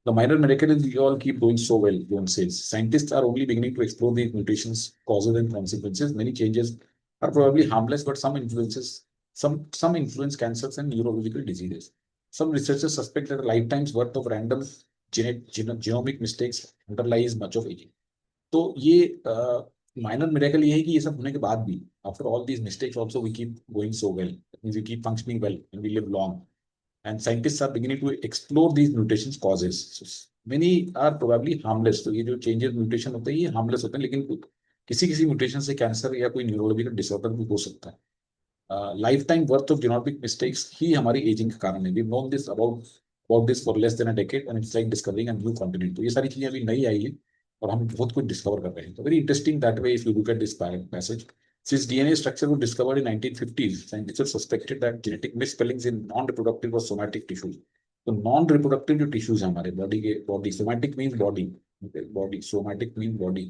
The minor miracle is you all keep doing so well, John says. Scientists are only beginning to explore these mutations, causes, and consequences. Many changes are probably harmless, but some influence cancers and neurological diseases. Some researchers suspect that a lifetime's worth of random genomic mistakes underlies much of aging. तो ये minor miracle ये है कि ये सब होने के बाद भी after all these mistakes also we keep going so well, we keep functioning well and we live long. And scientists are beginning to explore these mutations causes. So many are probably harmless. तो ये जो changes mutation होते हैं ये harmless होते हैं, लेकिन किसी किसी mutation से कैंसर या कोई न्यूरोलॉजिकल डिसऑर्डर भी हो सकता है. Life time worth of genetic mistakes ही हमारी एजिंग का कारण है. We known this about this for less than a decade and it's like discovering a new continent. तो ये सारी चीजें अभी नई आई है और हम बहुत कुछ डिस्कवर कर रहे हैं. तो very interesting that way if you look at this passage. Since DNA structure was discovered in 1950s, scientists suspected that genetic misspellings in non-reproductive or somatic tissues. तो non-reproductive जो tissues हैं हमारे body के, body somatic means body, body somatic means body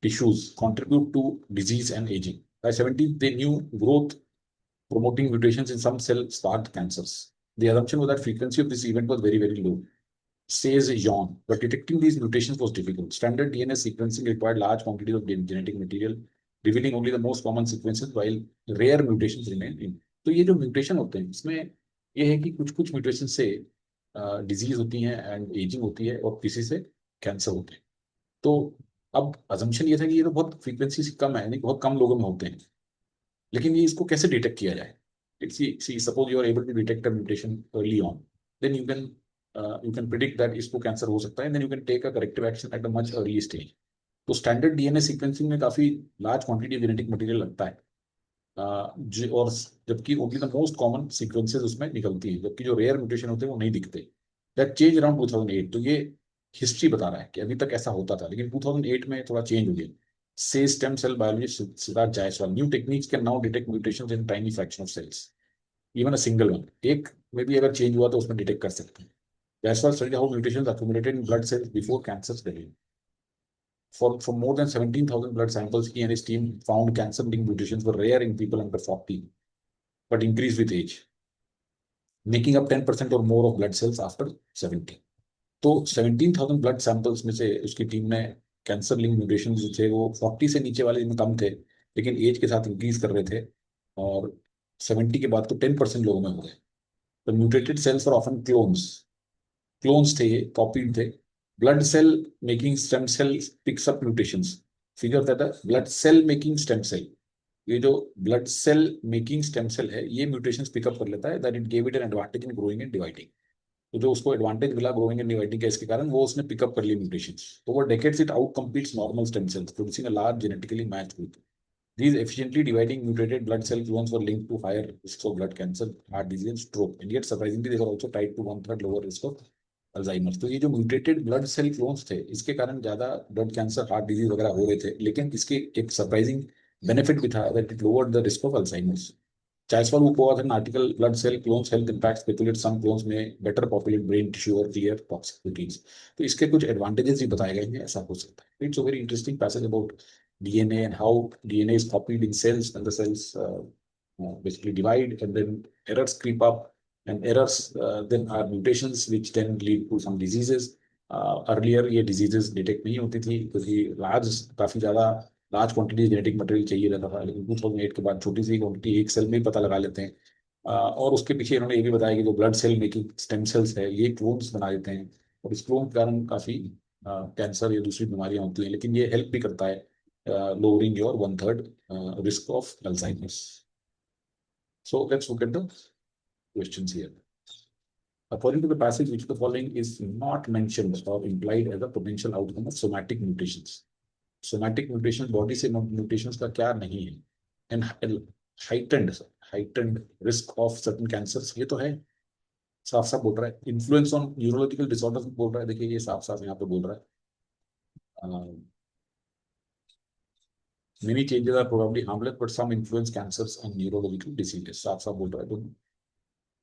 tissues contribute to disease and aging. By 70s, they knew growth promoting mutations in some cell sparked cancers. The assumption was that frequency of this event was very, very low, says John, but detecting these mutations was difficult. Standard DNA sequencing required large quantities of genetic material, revealing only the most common sequences, while rare mutations remain in. तो ये जो mutation होते हैं इसमें ये है कि कुछ कुछ म्यूटेशन से डिजीज होती है एंड एजिंग होती है और किसी से कैंसर होते हैं. तो अब अजम्पशन ये था कि ये तो बहुत फ्रीक्वेंसी से कम है, यानी बहुत कम लोगों में होते हैं, लेकिन ये इसको कैसे डिटेक्ट किया जाए. See suppose you are able to detect a mutation early on, then you can predict that इसको कैंसर हो सकता है, then you can take a corrective action at a much early stage. तो स्टैंडर्ड डीएनए सीक्वेंसिंग में काफी large quantity genetic material लगता है. और जबकि only the most common sequences उसमें निकलती है, जबकि जो रेयर म्यूटेशन होते हैं वो नहीं दिखते. That change around 2008. तो ये हिस्ट्री बता रहा है कि अभी तक ऐसा होता था, लेकिन 2008 में थोड़ा चेंज हो गया. Says stem cell biologist Siddhartha Jaiswal, new techniques can now detect mutations in tiny fraction of cells, even a single one. एक में भी अगर चेंज हुआ तो उसमें डिटेक्ट कर सकते हैं. Jaiswal studied how mutations accumulated in blood cells before cancers develop. For more than 17,000 blood samples, he and his team found cancer-linked mutations were rare in people under 40, but increased with age, making up 10% or more of blood cells after 70. तो 17,000 blood samples में से उसकी team ने cancer link mutation जो थे वो 40 से नीचे वाले में कम थे, लेकिन एज के साथ इंक्रीज कर रहे थे, और 70 के बाद तो 10% लोगों में हो गए. तो म्यूटेटेड सेल्स और ऑफन क्लोन्स थे, ये कॉपीड थे. Blood cell making stem cell picks up mutations. Figure that blood cell making stem cell, ये जो blood cell making stem cell है ये म्यूटेशंस पिकअप कर लेता है, that it gave it an advantage in growing and dividing. तो जो उसको एडवांटेज मिला ग्रोइंग एंड डिवाइडिंग का, इसके कारण वो उसने पिकअप कर ली म्यूटेशंस. तो वो decades it out competes normal stem cells, producing a large genetically matched group. These efficiently dividing mutated blood cell clones were linked to higher risks of blood cancer, heart disease, and stroke. And yet, surprisingly, they were also tied to 1/3 lower risk of Alzheimer's. तो ये जो mutated blood cell clones थे इसके कारण ज्यादा blood cancer, heart disease वगैरह हो रहे थे, लेकिन इसके एक सरप्राइजिंग बेनिफिट भी था, that it lowered the risk of Alzheimer's. Chaiswal, who co-authored an article, Blood Cell Clones Health Impacts, speculate some clones may better populate brain tissue or clear toxic proteins. तो इसके कुछ advantages भी बताए गए हैं, ऐसा हो सकता है. It's a very interesting passage about DNA and how DNA is copied in cells, and the cells basically divide, and then errors creep up, and errors then are mutations which then lead to some diseases. Earlier ये diseases detect नहीं होती थी क्योंकि काफी ज्यादा large quantity genetic material चाहिए रहता था, लेकिन 2008 के बाद छोटी सी क्वांटिटी एक सेल में ही पता लगा लेते हैं. और उसके पीछे इन्होंने ये भी बताया कि जो blood cell making stem cells है ये क्लोन्स बना देते हैं, और इस क्लोन के कारण काफी कैंसर या दूसरी बीमारियां होती हैं, लेकिन ये हेल्प भी करता है lowering your 1/3 risk of Alzheimer's. So let's look at the questions here. According to the passage, which the following is not mentioned or implied as a potential outcome of somatic mutations. Somatic mutation, body से mutations का क्या नहीं है. And heightened risk of certain cancers, ये तो है, साफ साफ बोल रहा है. इन्फ्लुएंस ऑन न्यूरोलॉजिकल डिसऑर्डर्स बोल रहा है, देखिए ये साफ साफ यहाँ पे बोल रहा है. Many changes are probably harmless but some influence cancers and neurological diseases, साफ साफ बोल रहा है. तो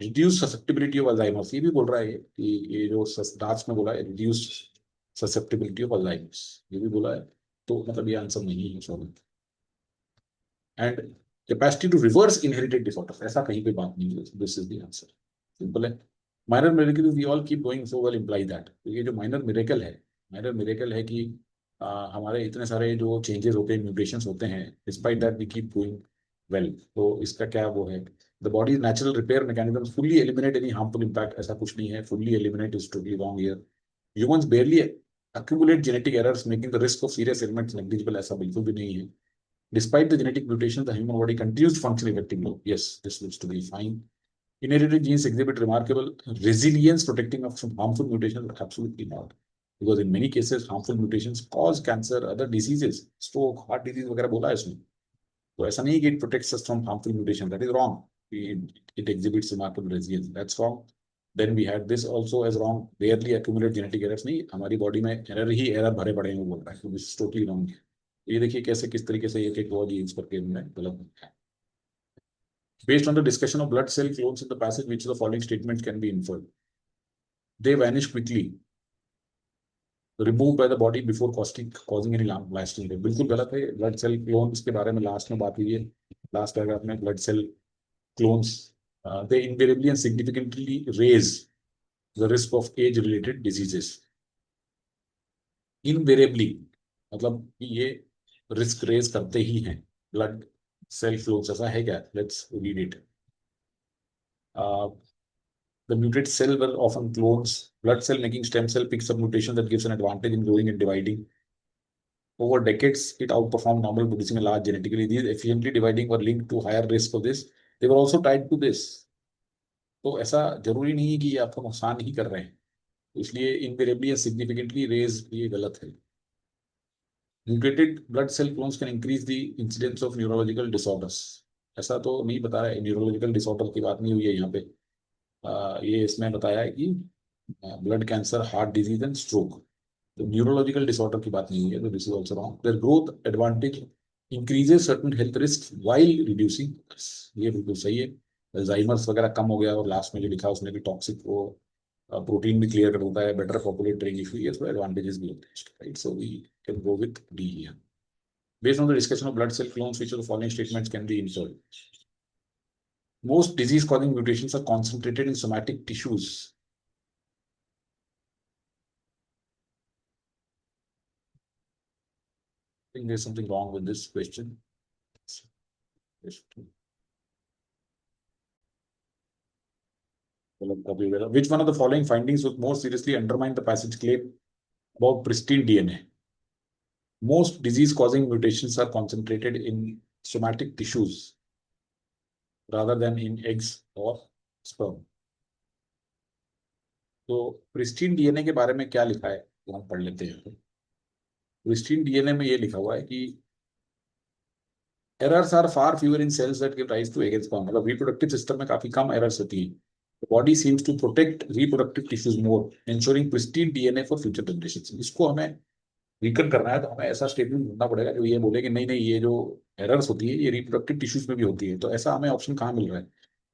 रिड्यूस ससेप्टिबिलिटी ऑफ अल्जाइमर्स, ये भी बोल रहा है कि ये जो दास में बोला है रिड्यूस ससेप्टिबिलिटी ऑफ अल्जाइमर्स, ये भी बोला है। तो मतलब ये आंसर नहीं है, sorry. And capacity to reverse inherited disorder, ऐसा कहीं पे बात नहीं है, this is the answer, simple है। Minor miracle we all keep going so well imply that, ये जो माइनर मिरेकल है कि हमारे इतने सारे जो चेंजेस होते हैं, म्यूटेशंस होते हैं, despite that we keep going well. तो इसका क्या वो है, the body natural repair mechanism fully eliminate any harmful impact, ऐसा कुछ नहीं है, fully eliminate is totally wrong here. Humans barely accumulate genetic errors making the risk of serious ailments negligible, ऐसा बिल्कुल भी नहीं है। Despite the genetic mutation, the human body continues to function effectively. Yes, this looks to be fine. Inherited genes exhibit remarkable resilience protecting us from harmful mutations. Absolutely not. Because in many cases, harmful mutations cause cancer, other diseases, stroke, heart disease वगैरह बोला है इसमें। तो ऐसा नहीं कि it protects us from harmful mutation. That is wrong. It exhibits remarkable resilience. That's wrong. Then we had this also as wrong. Rarely accumulate genetic errors. नहीं, हमारी बॉडी में एरर ही एरर भरे पड़े हैं, वो बोल रहा है। So this is totally wrong. ये देखिए कैसे किस तरीके से एक एक वर्ड यूज करके मैं गलत है। Based on the discussion of blood cell clones in the passage, which of the following statements can be inferred? They vanish quickly, removed by the body before causing any lasting damage. बिल्कुल गलत है। Blood cell clones के बारे में last में बात हुई है, लास्ट पैराग्राफ में। Blood cell clones they invariably and significantly raise the risk of age-related diseases. Invariably मतलब ये रिस्क रेज करते ही हैं ब्लड सेल क्लोन्स, ऐसा है क्या? Let's read it. The mutated cell were often clones. Blood cell making stem cell picks up mutation that gives an advantage in growing and dividing. Over decades, it outperformed normal, producing a large genetically. These efficiently dividing were linked to higher risk of this. They were also tied to this. तो ऐसा जरूरी नहीं है कि ये आपको नुकसान ही कर रहे हैं, इसलिए इनवेरिएबली या सिग्निफिकेंटली रेज ये गलत है। Mutated blood cell clones can increase the incidence of neurological disorders. ऐसा तो नहीं बताया है, न्यूरोलॉजिकल डिसऑर्डर की बात नहीं हुई है यहाँ पे। ये इसमें बताया है कि blood cancer, heart disease and stroke, तो न्यूरोलॉजिकल डिसऑर्डर की बात नहीं हुई है, तो this is also wrong. Their growth advantage increases certain health risk while reducing, ये बिल्कुल सही है। अल्जाइमर्स वगैरह कम हो गया, और लास्ट में जो लिखा उसने भी टॉक्सिक वो प्रोटीन भी क्लियर कर देता है, बेटर पॉपुलेट ट्रेनिंग इशू, ये तो एडवांटेजेस भी होते हैं, right? So we can go with D here. Based on the discussion of blood cell clones, which of the following statements can be inferred? Most disease-causing mutations are concentrated in somatic tissues. I think there's something wrong with this question. Which one of the following findings would more seriously undermine the passage claim about pristine DNA? Most disease-causing mutations are concentrated in somatic tissues rather than in eggs or sperm. तो pristine DNA के बारे में क्या लिखा है वो हम पढ़ लेते हैं। प्रिस्टीन डीएनए में ये लिखा हुआ है कि errors are far fewer in cells that give rise to egg and sperm, मतलब रिप्रोडक्टिव सिस्टम में काफी कम एरर्स होती है। Body seems to protect reproductive tissues more, ensuring pristine DNA for future generations. इसको हमें वीकन करना है तो हमें ऐसा स्टेटमेंट ढूंढना पड़ेगा जो ये बोले कि नहीं नहीं, ये जो एरर्स होती है ये रिप्रोडक्टिव टिश्यूज में भी होती है। तो ऐसा हमें ऑप्शन कहाँ मिल रहा है?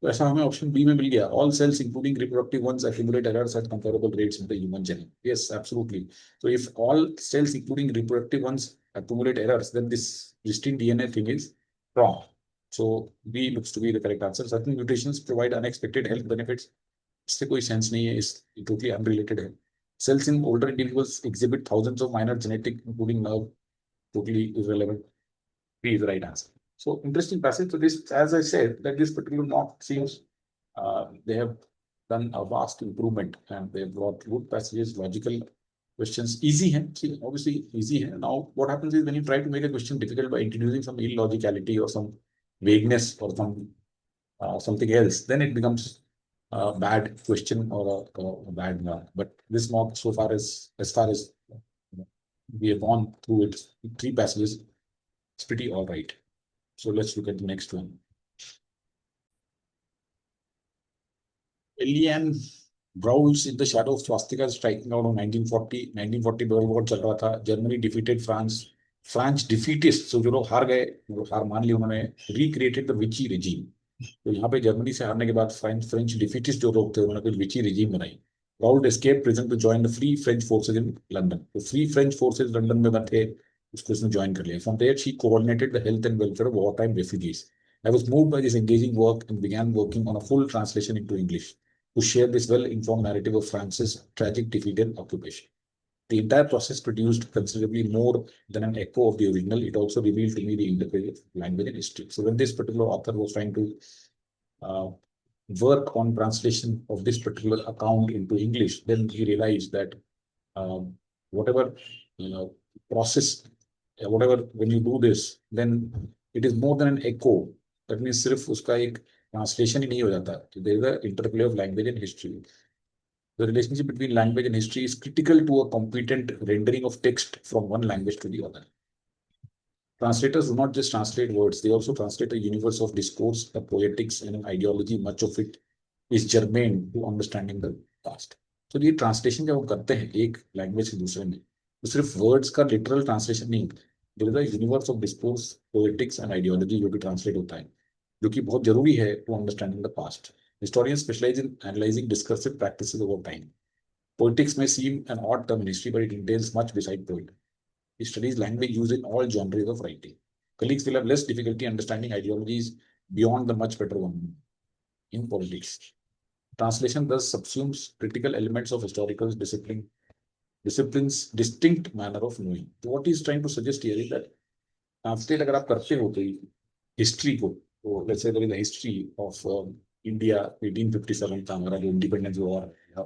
तो ऐसा हमें ऑप्शन बी में मिल गया, all cells including reproductive ones accumulate errors at comparable rates in the human genome. Yes, absolutely. So if all cells including reproductive ones accumulate errors, then this pristine DNA thing is wrong. So B looks to be the correct answer. Certain mutations provide unexpected health benefits. इससे कोई sense नहीं है, इस totally unrelated है। Cells in older individuals exhibit thousands of minor genetic including nerve, totally irrelevant. B is the right answer. So interesting passage. So this, as I said, that this particular mock seems they have done a vast improvement and they've brought good passages, logical questions, easy है, obviously easy है. Now what happens is when you try to make a question difficult by introducing some illogicality or some vagueness or some something else, then it becomes a bad question or a bad mark. But this mock so far as far as we have gone through it, 3 passages, it's pretty all right. So let's look at the next one. Elian Browns in the shadow of swastika striking out of 1940. 1940 world war चल रहा था, Germany defeated France, France defeatist, so जो लोग हार गए, जो हार मान ली उन्होंने, recreated the Vichy regime. तो यहाँ पे जर्मनी से हारने के बाद फ्रेंच डिफीटिस्ट जो लोग थे उन्होंने फिर विची रिजीम बनाई। Raoult escape prison to join the free French forces in London. तो फ्री फ्रेंच फोर्सेज लंदन में थे, उसको उसने ज्वाइन कर लिया। From there she coordinated the health and welfare of war time refugees. I was moved by this engaging work and began working on a full translation into English to share this well-informed narrative of France's tragic defeat and occupation. The entire process produced considerably more than an echo of the original. It also revealed to me the interplay of language and history. So when this particular author was trying to uh, work on translation of this particular account into English, then he realized that whatever process, whatever when you do this, then it is more than an echo. That means सिर्फ उसका एक translation ही नहीं हो जाता. There is an interplay of language and history. The relationship between language and history is critical to a competent rendering of text from one language to the other. Translators do not just translate words, they also translate a universe of discourse, a poetics, and an ideology. Much of it is germane to understanding the past. तो ये translation जब हम करते हैं एक language से दूसरे में, तो सिर्फ वर्ड्स का लिटरल ट्रांसलेशन नहीं, there is a universe of discourse, poetics and ideology जो भी ट्रांसलेट होता है, जो कि बहुत जरूरी है to understanding the past. Historians specialize in analyzing discursive practices over time. Poetics may seem an odd term in history, but it entails much beside poetry. He studies language used in all genres of writing. Colleagues will have less difficulty understanding ideologies beyond the much better one in politics. Translation thus subsumes critical elements of historical discipline's distinct manner of knowing. So what he's trying to suggest here is that translate अगर आप करते हो कोई history को, तो let's say there is a history of India 1857 था हमारा जो इंडिपेंडेंस हुआ है,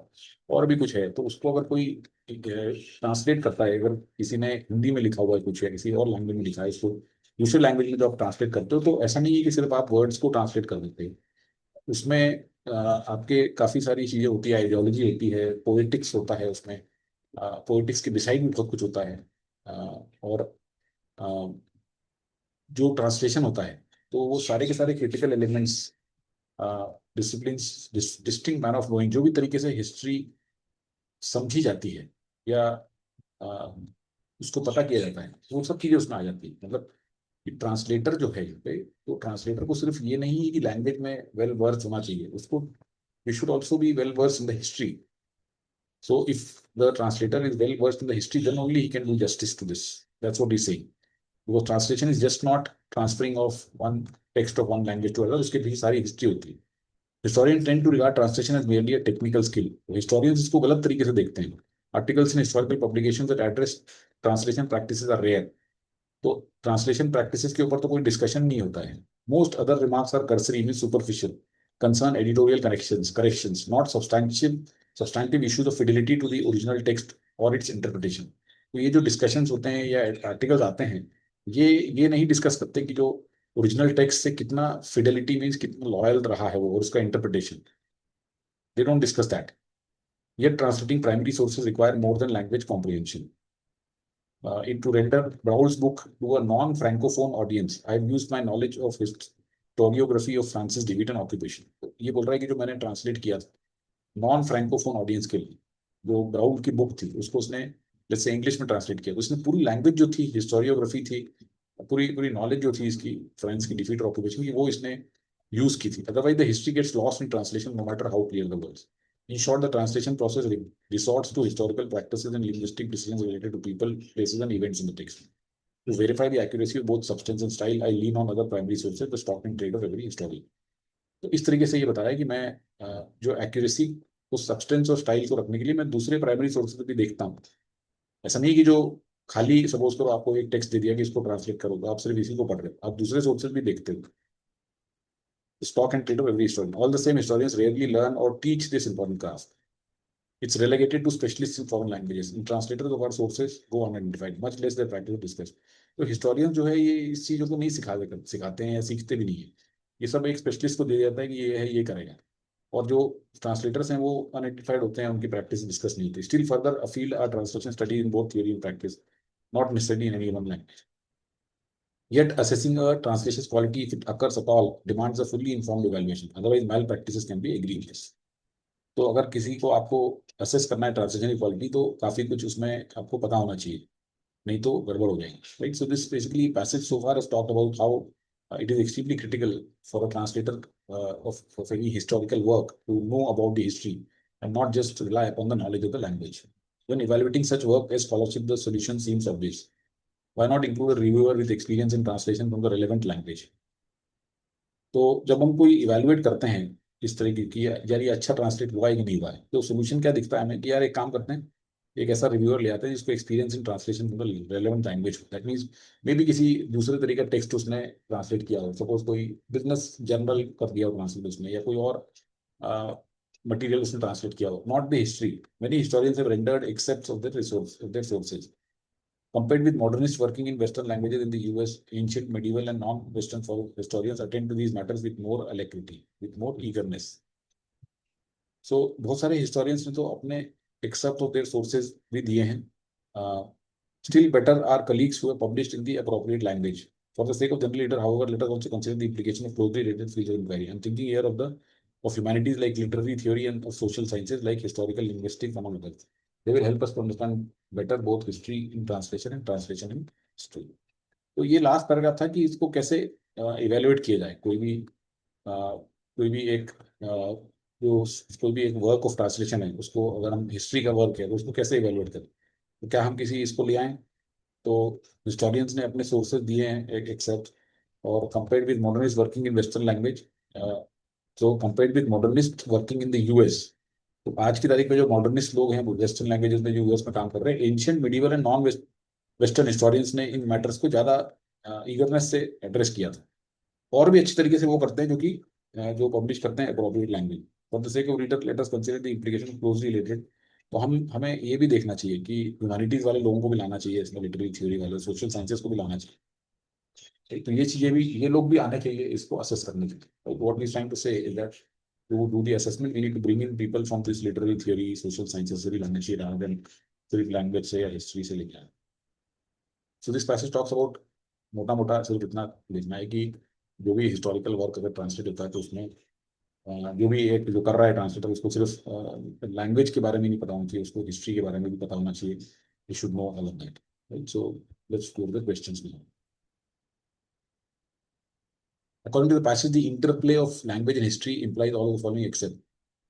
और भी कुछ है, तो उसको अगर कोई ट्रांसलेट करता है, अगर किसी ने हिंदी में लिखा हुआ है कुछ, या किसी और लैंग्वेज में लिखा है, इसको दूसरे लैंग्वेज में जो आप ट्रांसलेट करते हो, तो ऐसा नहीं है कि सिर्फ आप वर्ड्स को ट्रांसलेट कर देते हैं. उसमें आपके काफी सारी चीजें होती है, आइडियोलॉजी होती है, पोलिटिक्स होता है उसमें, पोलिटिक्स के बिसाइड भी बहुत कुछ होता है. और जो ट्रांसलेशन होता है, तो वो सारे के सारे critical elements, discipline, distinct manner of knowing, जो भी तरीके से हिस्ट्री समझी जाती है या उसको पता किया जाता है, वो सब चीजें उसमें आ जाती है. मतलब ट्रांसलेटर जो है यहाँ पे, तो ट्रांसलेटर को सिर्फ ये नहीं है कि लैंग्वेज में वेल वर्स होना चाहिए, उसको he should also be well versed in the history. So if the translator is well versed in the history, then only he can do justice to this. That's what he's saying. Because translation is just not transferring of one text of one language to another. उसके पीछे सारी history होती है. Historians tend to regard translation as merely a technical skill. Historians इसको गलत तरीके से देखते हैं. Articles in historical publications that address translation practices are rare. तो ट्रांसलेशन प्रैक्टिसेस के ऊपर तो कोई डिस्कशन नहीं होता है. Most other remarks are cursory, mean superficial, concern editorial corrections, not substantive issues of fidelity to the original text और its interpretation. तो ये जो डिस्कशंस होते हैं या आर्टिकल्स आते हैं, ये नहीं डिस्कस करते कि जो ओरिजिनल टेक्स्ट से कितना फिडिलिटी, मीन्स कितना लॉयल रहा है वो, और उसका interpretation, they don't discuss that. Yet translating primary sources require more than language comprehension. To render Raoul's book to a non-francophone audience, I have used my knowledge of historiography of France's defeat and occupation. तो ये बोल रहा है कि जो मैंने translate किया non francophone audience के लिए, जो राउल की बुक थी, उसको उसने जैसे इंग्लिश में ट्रांसलेट किया, उसने पूरी लैंग्वेज जो थी, हिस्टोरियोग्राफी थी, पूरी पूरी नॉलेज जो थी इसकी फ्रांस की डिफीट और ऑक्यूपेशन की, वो इसने यूज की थी. Otherwise the history gets lost in translation no matter how clear the words. In short, the translation process resorts to historical practices and linguistic decisions related to people, places, and events in the text. To verify the accuracy of both substance and style, I lean on other primary sources, the stock and trade of every historian. तो इस तरीके से ये बताया कि मैं जो accuracy, उस सब्सटेंस और स्टाइल को रखने के लिए मैं दूसरे प्राइमरी सोर्सेज भी देखता हूँ. ऐसा नहीं कि जो खाली सपोज करो आपको एक टेक्स्ट दे दिया कि इसको ट्रांसलेट करो, तो आप सिर्फ इसी को पढ़ रहे हो, आप दूसरे सोर्सेज भी देखते हो. Stock and trade of every historian. All the same, historians rarely learn or teach this important craft. It's relegated to specialists in foreign languages. In translators of our sources go unidentified, much less their practice discussed. तो historian जो है ये इस चीजों को नहीं सिखाते हैं या सीखते भी नहीं है. ये सब एक स्पेशलिस्ट को दे जाता है कि ये है, ये करेगा. और जो ट्रांसलेटर्स हैं वो अनआइडेंटिफाइड होते हैं, उनकी प्रैक्टिस डिस्कस नहीं होती. Still further afield our translation study in both theory and practice, not necessarily in any one language. Yet assessing a translation's quality, if it occurs at all, demands a fully informed evaluation. Otherwise, malpractices can be egregious. तो अगर किसी को आपको assess करना है translation की quality, तो काफी कुछ उसमें आपको पता होना चाहिए, नहीं तो गड़बड़ हो जाएगी. Right. So this basically passage so far has talked about how it is extremely critical for a translator of any historical work to know about the history and not just rely upon the knowledge of the language. When evaluating such work as scholarship, the solution seems obvious. Why not include a reviewer with experience in translation from the relevant language? तो जब हम कोई evaluate करते हैं इस तरीके की, यार ये अच्छा ट्रांसलेट हुआ है कि नहीं हुआ है, तो सोल्यूशन क्या दिखता है हमें कि यार एक काम करते हैं, एक ऐसा रिव्यूअर ले आते हैं जिसको experience in translation from the relevant language हो। दैट मींस मे बी किसी दूसरे तरीके का टेक्स्ट उसने ट्रांसलेट किया हो, सपोज कोई बिजनेस जर्नल कर दिया हो ट्रांसलेट उसने, या कोई और मटेरियल उसने ट्रांसलेट किया हो, not the history. Many historians have rendered accepts of their resource of their sources compared with modernists working in Western languages in the US. Ancient, medieval, and non-Western historians attend to these matters with more alacrity, with more eagerness. So बहुत सारे historians ने तो अपने excerpt of their sources भी दिए हैं. Still better are colleagues who have published in the appropriate language. For the sake of general reader, however, let us also consider the implication of closely related feature inquiry. I'm thinking here of humanities like literary theory and of social sciences like historical linguistics, among others. They will help us to understand better both history in translation and translation in history. तो ये last paragraph था कि इसको कैसे evaluate किया जाए। कोई भी एक जो कोई भी एक वर्क ऑफ ट्रांसलेशन है, उसको अगर हम हिस्ट्री का वर्क है तो उसको कैसे इवेलुएट करें। तो क्या हम किसी इसको ले आए, तो हिस्टोरियंस ने अपने सोर्सेज दिए हैं एक एक्सेप्ट, और compared with modernist working in western language, so compared with modernist working in the US. तो आज की तारीख में जो मॉडर्निस्ट लोग हैं वो वेस्टर्न लैंग्वेजेस में जो यूएस में काम कर रहे हैं, ancient, medieval and non western historians ने इन मैटर्स को ज्यादा ईगरनेस से एड्रेस किया था, और भी अच्छी तरीके से वो करते हैं जो पब्लिश करते हैं appropriate language. For the sake of reader let us consider the implication closely related. तो हमें ये भी देखना चाहिए कि ह्यूमैनिटीज वाले लोगों को भी लाना चाहिए इसमें, लिटरेरी थ्योरी वाले, सोशल साइंसेस को भी लाना चाहिए। तो ये चीजें भी, ये लोग भी आने चाहिए इसको असेस करने के लिए। व्हाट वी ट्राइंग टू से is that to do the assessment, we need to bring in people from this literary theory, social sciences से भी लाने चाहिए, rather than सिर्फ लैंग्वेज से या हिस्ट्री से लेके आए। So this passage talks about, मोटा मोटा सिर्फ इतना लिखना है कि जो भी हिस्टोरिकल वर्क अगर ट्रांसलेट होता है तो उसमें जो भी एक जो कर रहा है ट्रांसलेटर, उसको सिर्फ लैंग्वेज के बारे में नहीं पता होना चाहिए, उसको हिस्ट्री के बारे में भी पता होना चाहिए। You should know all of that, right? So let's go to the questions now. According to the passage, the interplay of language and history implies all of the following except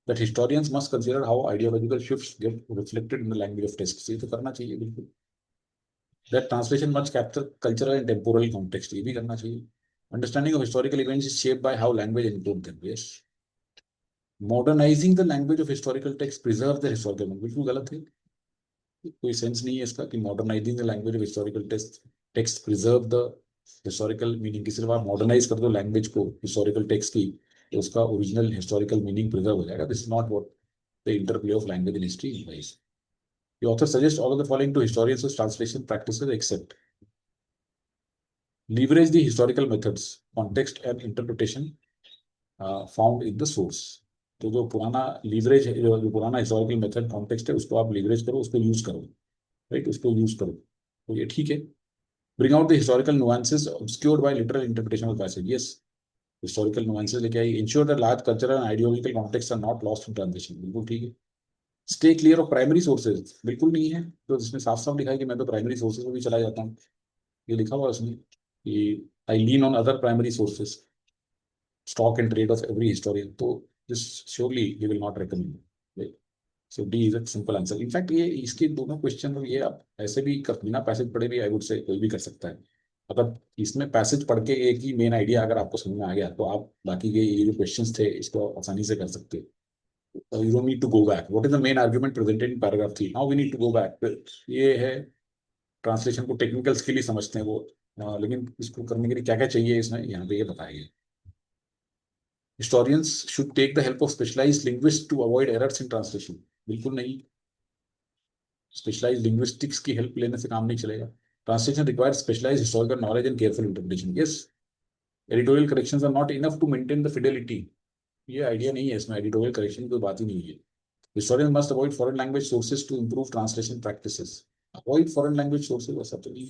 that historians must consider how ideological shifts get reflected in the language of texts. ये तो करना चाहिए बिल्कुल। That translation must capture cultural and temporal context. ये भी करना चाहिए। Understanding of historical events is shaped by how language encode them. Yes. Modernizing the language of historical text preserve the historical meaning. बिल्कुल गलत है, कोई सेंस नहीं है इसका कि modernising the language of historical text preserve the historical meaning. की सिर्फ आप मॉडर्नाइज कर दो लैंग्वेज को हिस्टोरिकल टेक्स्ट की, तो उसका ओरिजिनल हिस्टोरिकल मीनिंग प्रिजर्व हो जाएगा। This is not what the interplay of language in history implies. The author suggests all of the following to historians whose translation practices except leverage the historical methods, context and interpretation found in the source. तो जो पुराना leverage है, जो पुराना historical method context है, उसको आप leverage करो, उसको यूज करो, राइट? उसको यूज करो, तो ये ठीक है। Bring out the historical nuances obscured by literal interpretation of the passage. Yes, historical nuances लेके आई। Ensure that large cultural and ideological contexts are not lost in translation. बिल्कुल ठीक है। Stay clear of primary sources. बिल्कुल नहीं है, तो जिसमें साफ साफ लिखा है कि मैं तो प्राइमरी सोर्सेज में भी चला जाता हूँ, ये लिखा हुआ है उसमें कि I lean on other primary sources, stock and trade of every historian. तो this surely he will not recommend. So D is a simple answer. In fact, ये इसके दोनों क्वेश्चन, ये आप ऐसे भी बिना पैसेज पढ़े भी, आई वुड से कोई भी कर सकता है। अगर इसमें पैसेज पढ़ के एक ही मेन आइडिया अगर आपको समझ में आ गया, तो आप बाकी के ये जो क्वेश्चंस थे इसको आसानी से कर सकते हो। You don't need to go back. What is the main argument presented in paragraph 3? Now we need to go back. ये है ट्रांसलेशन को टेक्निकल स्किल ही समझते हैं वो, लेकिन इसको करने के लिए क्या क्या चाहिए इसमें यहाँ पे ये बताया गया। Historians should take the help of specialized linguists to avoid errors in translation. बिल्कुल नहीं, स्पेशलाइज लिंग्विस्टिक्स की हेल्प लेने से काम नहीं चलेगा। Translation requires specialized historical knowledge and careful interpretation. Yes, editorial corrections are not enough to maintain the fidelity. ये idea नहीं है इसमें, एडिटोरियल करेक्शन की कोई बात ही नहीं है। Historian must avoid foreign language sources to improve translation practices. Avoid foreign language sources ऐसा तो नहीं,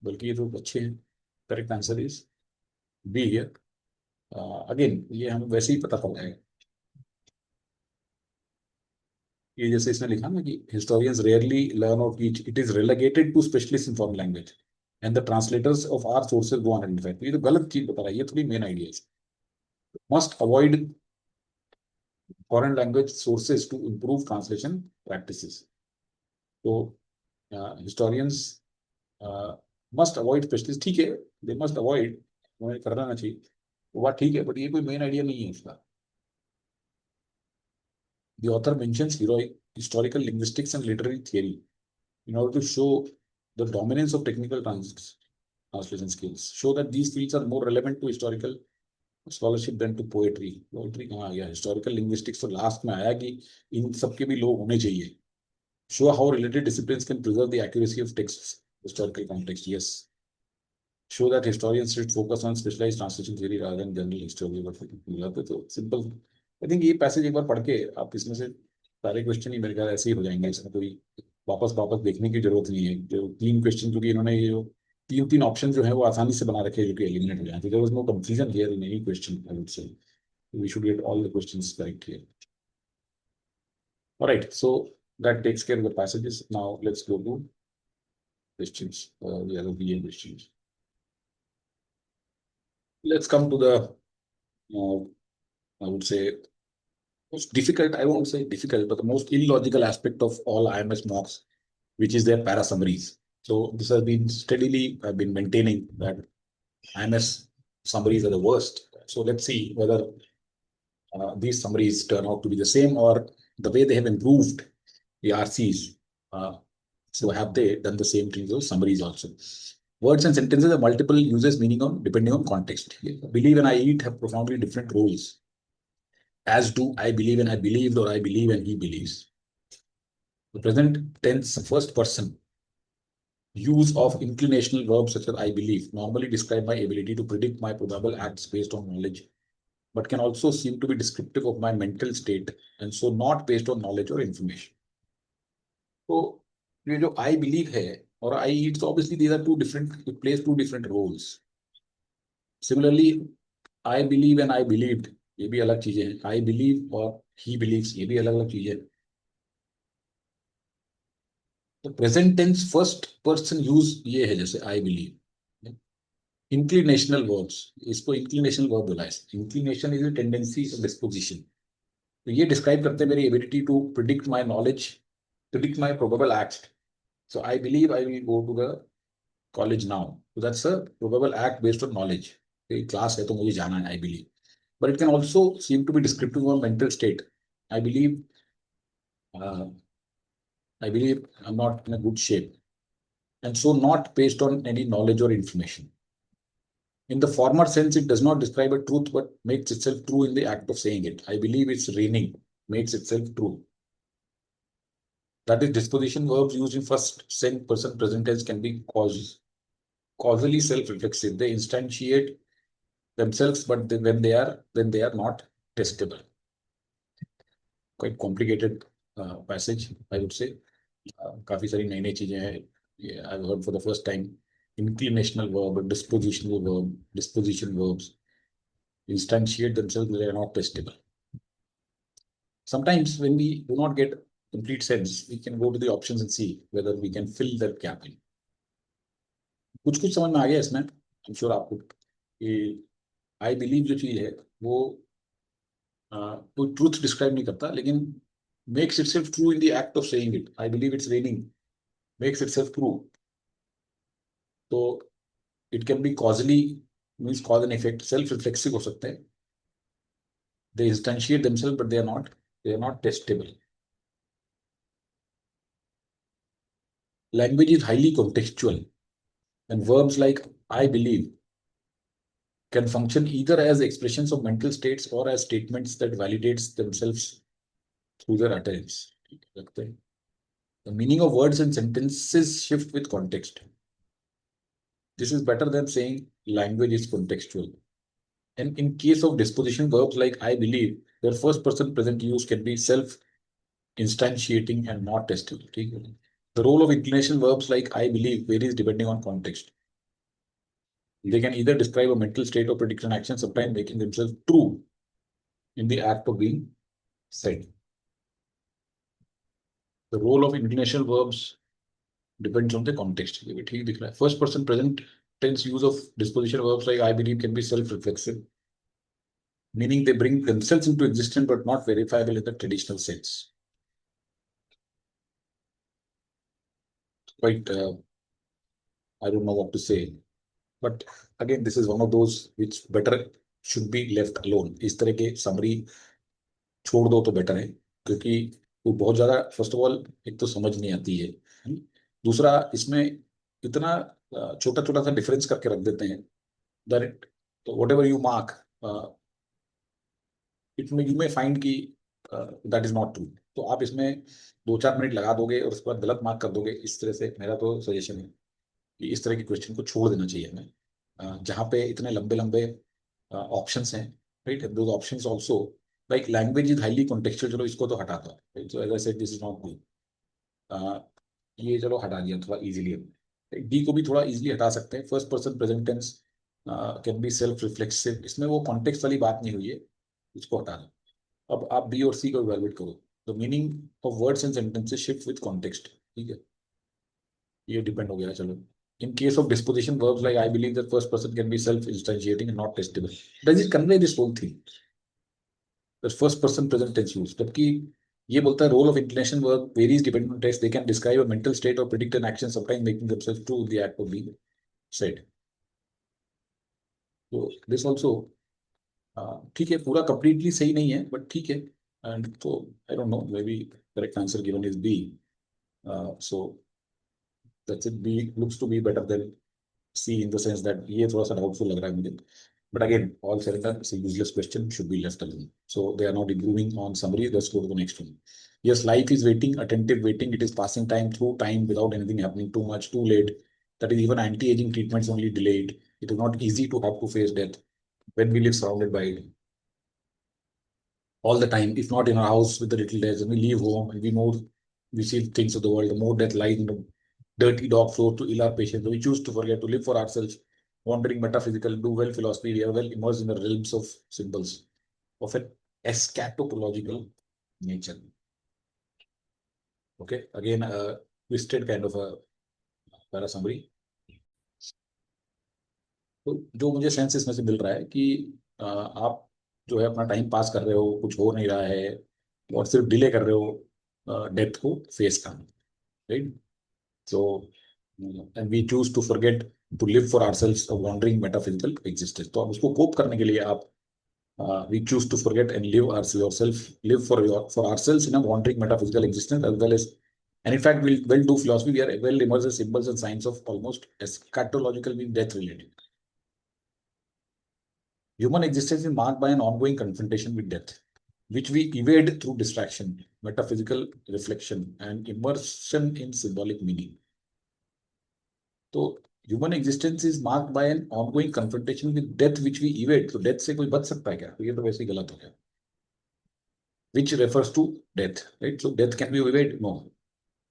बल्कि ये तो अच्छे हैं। Correct answer is B here. Again ये हमें वैसे ही पता पड़ जाएगा। ये जैसे इसमें लिखा ना कि historians rarely learn or teach, it is relegated to specialists in foreign language. and the translators of our sources go unidentified. तो ये तो गलत चीज बता रहा है, ये थोड़ी मेन आइडिया है. Must avoid foreign language sources to improve translation practices. तो historians must avoid specialists, ठीक है, they must avoid, उन्हें करना ना चाहिए, वो बात ठीक है, बट ये कोई मेन आइडिया नहीं है उसका. The author mentions historical linguistics and literary theory in order to show the dominance of technical translation skills. Show that these fields are more relevant to historical scholarship than to poetry. Poetry कहाँ आ गया? Historical linguistics तो last में आया कि इन सबके भी लोग होने चाहिए. Show how related disciplines can preserve the accuracy of texts, historical context. Yes. Show that historians should focus on specialized translation theory rather than general history. तो simple. I think ये पैसेज एक बार पढ़ के आप इसमें से सारे क्वेश्चन ही मेरे ख्याल ऐसे ही हो जाएंगे. इसमें कोई वापस वापस देखने की जरूरत नहीं है. जो 3 क्वेश्चन, क्योंकि इन्होंने ये जो 3 ऑप्शन जो है वो आसानी से बना रखे हैं जो कि एलिमिनेट हो जाए. There was no confusion here in any question. I would say we should get all the questions correct here. Alright, so that takes care of the passages. Now let's go to questions, the other VA questions. Let's come to the I would say most difficult, I won't say difficult, but the most illogical aspect of all IMS mocks, which is their para summaries. So this has been steadily, I've been maintaining that IMS summaries are the worst. So let's see whether these summaries turn out to be the same, or the way they have improved the RCs. So have they done the same thing with summaries also? Words and sentences have multiple uses meaning on depending on context. Believe and I eat have profoundly different roles, as do I believe and I believed, or I believe and he believes. The present tense first person use of inclinational verbs such as I believe normally describe my ability to predict my probable acts based on knowledge, but can also seem to be descriptive of my mental state and so not based on knowledge or information. So ये जो I believe है और I eat, so obviously these are two different, it plays two different roles. Similarly, I believe and I believed ये भी अलग चीजें हैं. I believe और he believes ये भी अलग अलग चीजें हैं. तो present tense first person use ये है, जैसे आई बिलीव. इंक्लिनेशनल वर्ब्स, इसको इंक्लिनेशनल वर्ब बोला है. Inclination is a tendency, disposition. तो ये डिस्क्राइब करते हैं मेरी ability to predict my knowledge, predict my probable act. So I believe I will go to the college now. So that's a probable act based on knowledge. Class है तो मुझे जाना है, I believe. But it can also seem to be descriptive of mental state. I believe I'm not in a good shape, and so not based on any knowledge or information. In the former sense, it does not describe a truth, but makes itself true in the act of saying it. I believe it's raining, makes itself true. That is, disposition verbs used in first person present tense can be causally self-reflexive. They instantiate themselves, but when they are not testable. Quite complicated passage, I would say. काफी सारी नई नई चीजें हैं. I've heard for the first time inclinational verb, disposition verbs instantiate themselves, they are not testable. Sometimes when we do not get complete sense, we can go to the options and see whether we can fill that gap in. कुछ कुछ समझ में आ गया इसमें, I'm sure आपको. कि I believe जो चीज है वो कोई ट्रूथ डिस्क्राइब नहीं करता, लेकिन makes itself true in the act of saying it. I believe it's raining makes itself true. तो it can be causally, means cause and effect, self-reflexive हो सकते हैं. They instantiate themselves, but they are not testable. Language is highly contextual, and verbs like I believe can function either as expressions of mental states or as statements that validates themselves through their utterance. The meaning of words and sentences shift with context. This is better than saying language is contextual. And in case of disposition verbs like I believe, their first person present use can be self-instantiating and not testable. The role of inclination verbs like I believe varies depending on context. They can either describe a mental state or predict an action, sometimes making themselves true in the act of being said. The role of inclination verbs depends on the context. ये भी ठीक दिख रहा है. First person present tense use of disposition verbs like I believe can be self-reflexive, meaning they bring themselves into existence but not verifiable in the traditional sense. Quite, I don't know what to say, but again, this is one of those which better should be left alone. इस तरह के summary छोड़ दो तो better है, क्योंकि वो बहुत ज्यादा, फर्स्ट ऑफ ऑल, एक तो समझ नहीं आती है. दूसरा, इसमें इतना छोटा छोटा सा डिफरेंस करके रख देते हैं दैट, तो what ever you mark, it में यू मे फाइंड कि दैट इज नॉट ट्रू. तो आप इसमें 2-4 मिनट लगा दोगे और उसके बाद गलत मार्क कर दोगे. इस तरह से मेरा तो सजेशन है कि इस तरह के क्वेश्चन को छोड़ देना चाहिए हमें, जहाँ पे इतने लंबे लंबे ऑप्शंस हैं. राइट, दो options also, like language is highly contextual, चलो इसको तो हटा दो. So as I said, this is not good. ये चलो हटा दिया थोड़ा इजीली. डी को भी थोड़ा इजीली हटा सकते हैं. First person present tense can be self reflexive, इसमें वो कॉन्टेक्स्ट वाली बात नहीं हुई है, इसको हटा दो. अब आप बी और सी को इवैल्यूएट करो. The meaning of words and sentences shift with context. ठीक है, ये डिपेंड हो गया. चलो, in case of disposition verbs like I believe that first person can be self-instantiating and not testable. Does it convey this whole thing? The first person present tense use. जबकि ये बोलता है role of inclination verb varies depending on text. They can describe a mental state or predict an action, sometimes making themselves true in the act of being said. So this also ठीक है, पूरा completely सही नहीं है, but ठीक है. And so I don't know, maybe correct answer given is B. So that's it. B looks to be better than C in the sense that ये थोड़ा सा doubtful लग रहा है मुझे. But again, all said and done, it's a useless question, should be left alone. So they are not improving on summary. Let's go to the next one. Yes, life is waiting, attentive waiting. It is passing time through time without anything happening too much, too late. That is, even anti-aging treatments only delayed. It is not easy to have to face death when we live surrounded by it all the time. If not in our house with the little days, and we leave home and we know, we see things of the world, the more death lies in the dirty dog floor to ill our patients. We choose to forget, to live for ourselves, wandering metaphysical, do well philosophy. We are well immersed in the realms of symbols of an eschatological nature. Okay, again, a twisted kind of a para summary. तो जो मुझे sense इसमें से मिल रहा है कि आप जो है अपना टाइम पास कर रहे हो, कुछ हो नहीं रहा है, और सिर्फ डिले कर रहे हो डेथ को फेस करना. Right, so and we choose to forget, to live for ourselves a wandering metaphysical existence. तो अब उसको कोप करने के लिए आप we choose to forget and live for ourselves in a wandering metaphysical existence, as well as, and in fact we'll do philosophy. We are well immersed in symbols and signs of almost eschatological, mean death related. Human existence is marked by an ongoing confrontation with death, which we evade through distraction, metaphysical reflection, and immersion in symbolic meaning. तो human existence is marked by an ongoing confrontation with death which we evade. तो death से कोई बच सकता है क्या? तो ये तो वैसे ही गलत हो गया. Which refers to death, right? So death can be evade? No.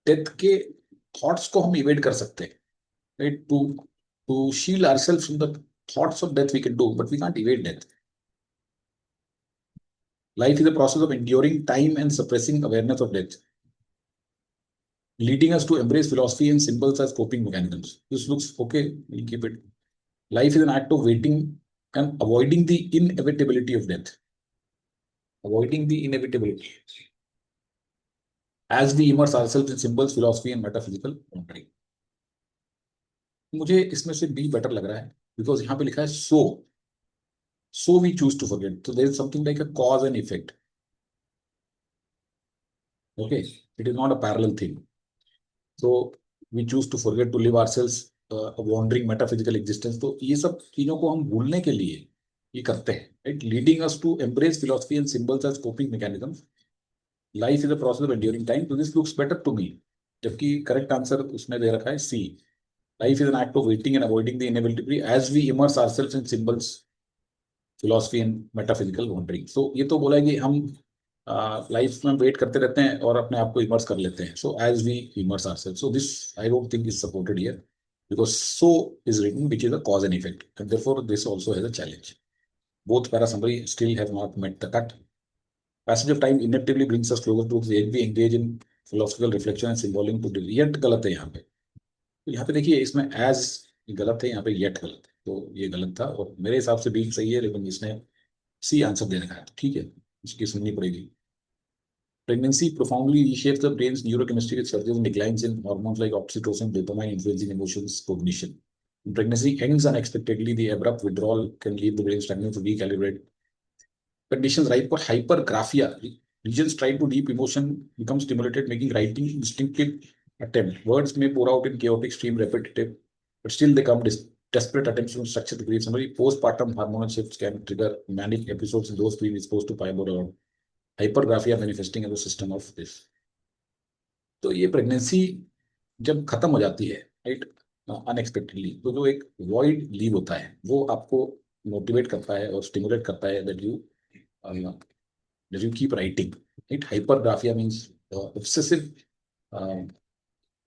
Death के थॉट्स को हम इवेट कर सकते हैं, right? To shield ourselves from the thoughts of death we can do, but we can't evade death. Life is a process of enduring time and suppressing awareness of death, leading us to embrace philosophy and symbols as coping mechanisms. This looks okay, we'll keep it. Life is an act of waiting and avoiding the inevitability of death. Avoiding the inevitability. As we immerse ourselves in symbols, philosophy and metaphysical wandering. मुझे इसमें से be better लग रहा है, because यहाँ पे लिखा है so we choose to forget. So there is something like a cause and effect. Okay, it is not a parallel thing. So we choose to forget, to live ourselves a wandering metaphysical existence. तो ये सब चीजों को हम भूलने के लिए ये करते हैं, right? Leading us to embrace philosophy and symbols as coping mechanisms. Life is a process of enduring time. So this looks better to me. जबकि करेक्ट आंसर उसमें दे रखा है सी. Life is an act of waiting and avoiding the inevitability as we immerse ourselves in symbols, philosophy and metaphysical wandering. So ये तो बोला है कि हम लाइफ में वेट करते रहते हैं और अपने आप को इमर्स कर लेते हैं. So as we immerse ourselves. So this I don't think is supported here, because so is written which is a cause and effect, and therefore this also has a challenge. Both para summary still have not met the cut. Passage of time inevitably brings us closer to the end we engage in philosophical reflection and symbolic to. ये गलत है यहाँ पे. तो यहाँ पे देखिए, इसमें एज गलत है, यहाँ पे येट गलत है, तो ये गलत था, और मेरे हिसाब से बी सही है, लेकिन इसने सी आंसर दे रखा है, तो ठीक है, इसकी सुननी पड़ेगी। Pregnancy profoundly reshapes the brain's neurochemistry with surges and declines in hormones like oxytocin, dopamine, influencing emotions, cognition. When pregnancy ends unexpectedly, the abrupt withdrawal can leave the brain struggling to recalibrate. Conditions ripe for hypergraphia. Regions trying to deep emotion become stimulated, making writing instinctive attempt. Words may pour out in chaotic stream, repetitive, but still they come desperate attempts from structure to create summary. Postpartum hormonal shifts can trigger manic episodes in those predisposed to fibroid hypergraphia manifesting as a system of this. तो ये pregnancy जब खत्म हो जाती है, right, unexpectedly, तो जो एक वॉइड लीव होता है वो आपको मोटिवेट करता है और स्टिमुलेट करता है that you keep writing, right. Hypergraphia means obsessive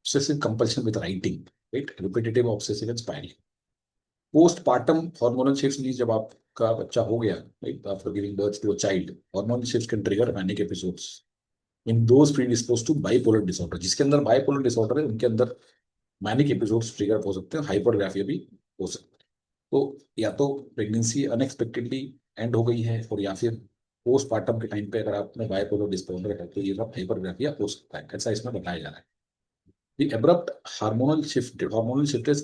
obsessive compulsion with writing, right, repetitive obsessive and spiraling. Postpartum hormonal shifts means जब आपका बच्चा हो गया, right, after giving birth to a child, hormonal shifts can trigger manic episodes in those predispose to bipolar disorder. जिसके अंदर bipolar disorder है उनके अंदर मैनिक एपिसोड्स ट्रिगर हो सकते हैं, हाइपरग्राफिया भी हो सकता है। तो या तो प्रेगनेंसी अनएक्सपेक्टेडली एंड हो गई है, और या फिर पोस्टपार्टम के टाइम पे अगर आप में बाइपोलर डिसऑर्डर है तो ये सब हाइपरग्राफिया हो सकता है, ऐसा इसमें बताया जा रहा है। The abrupt hormonal shift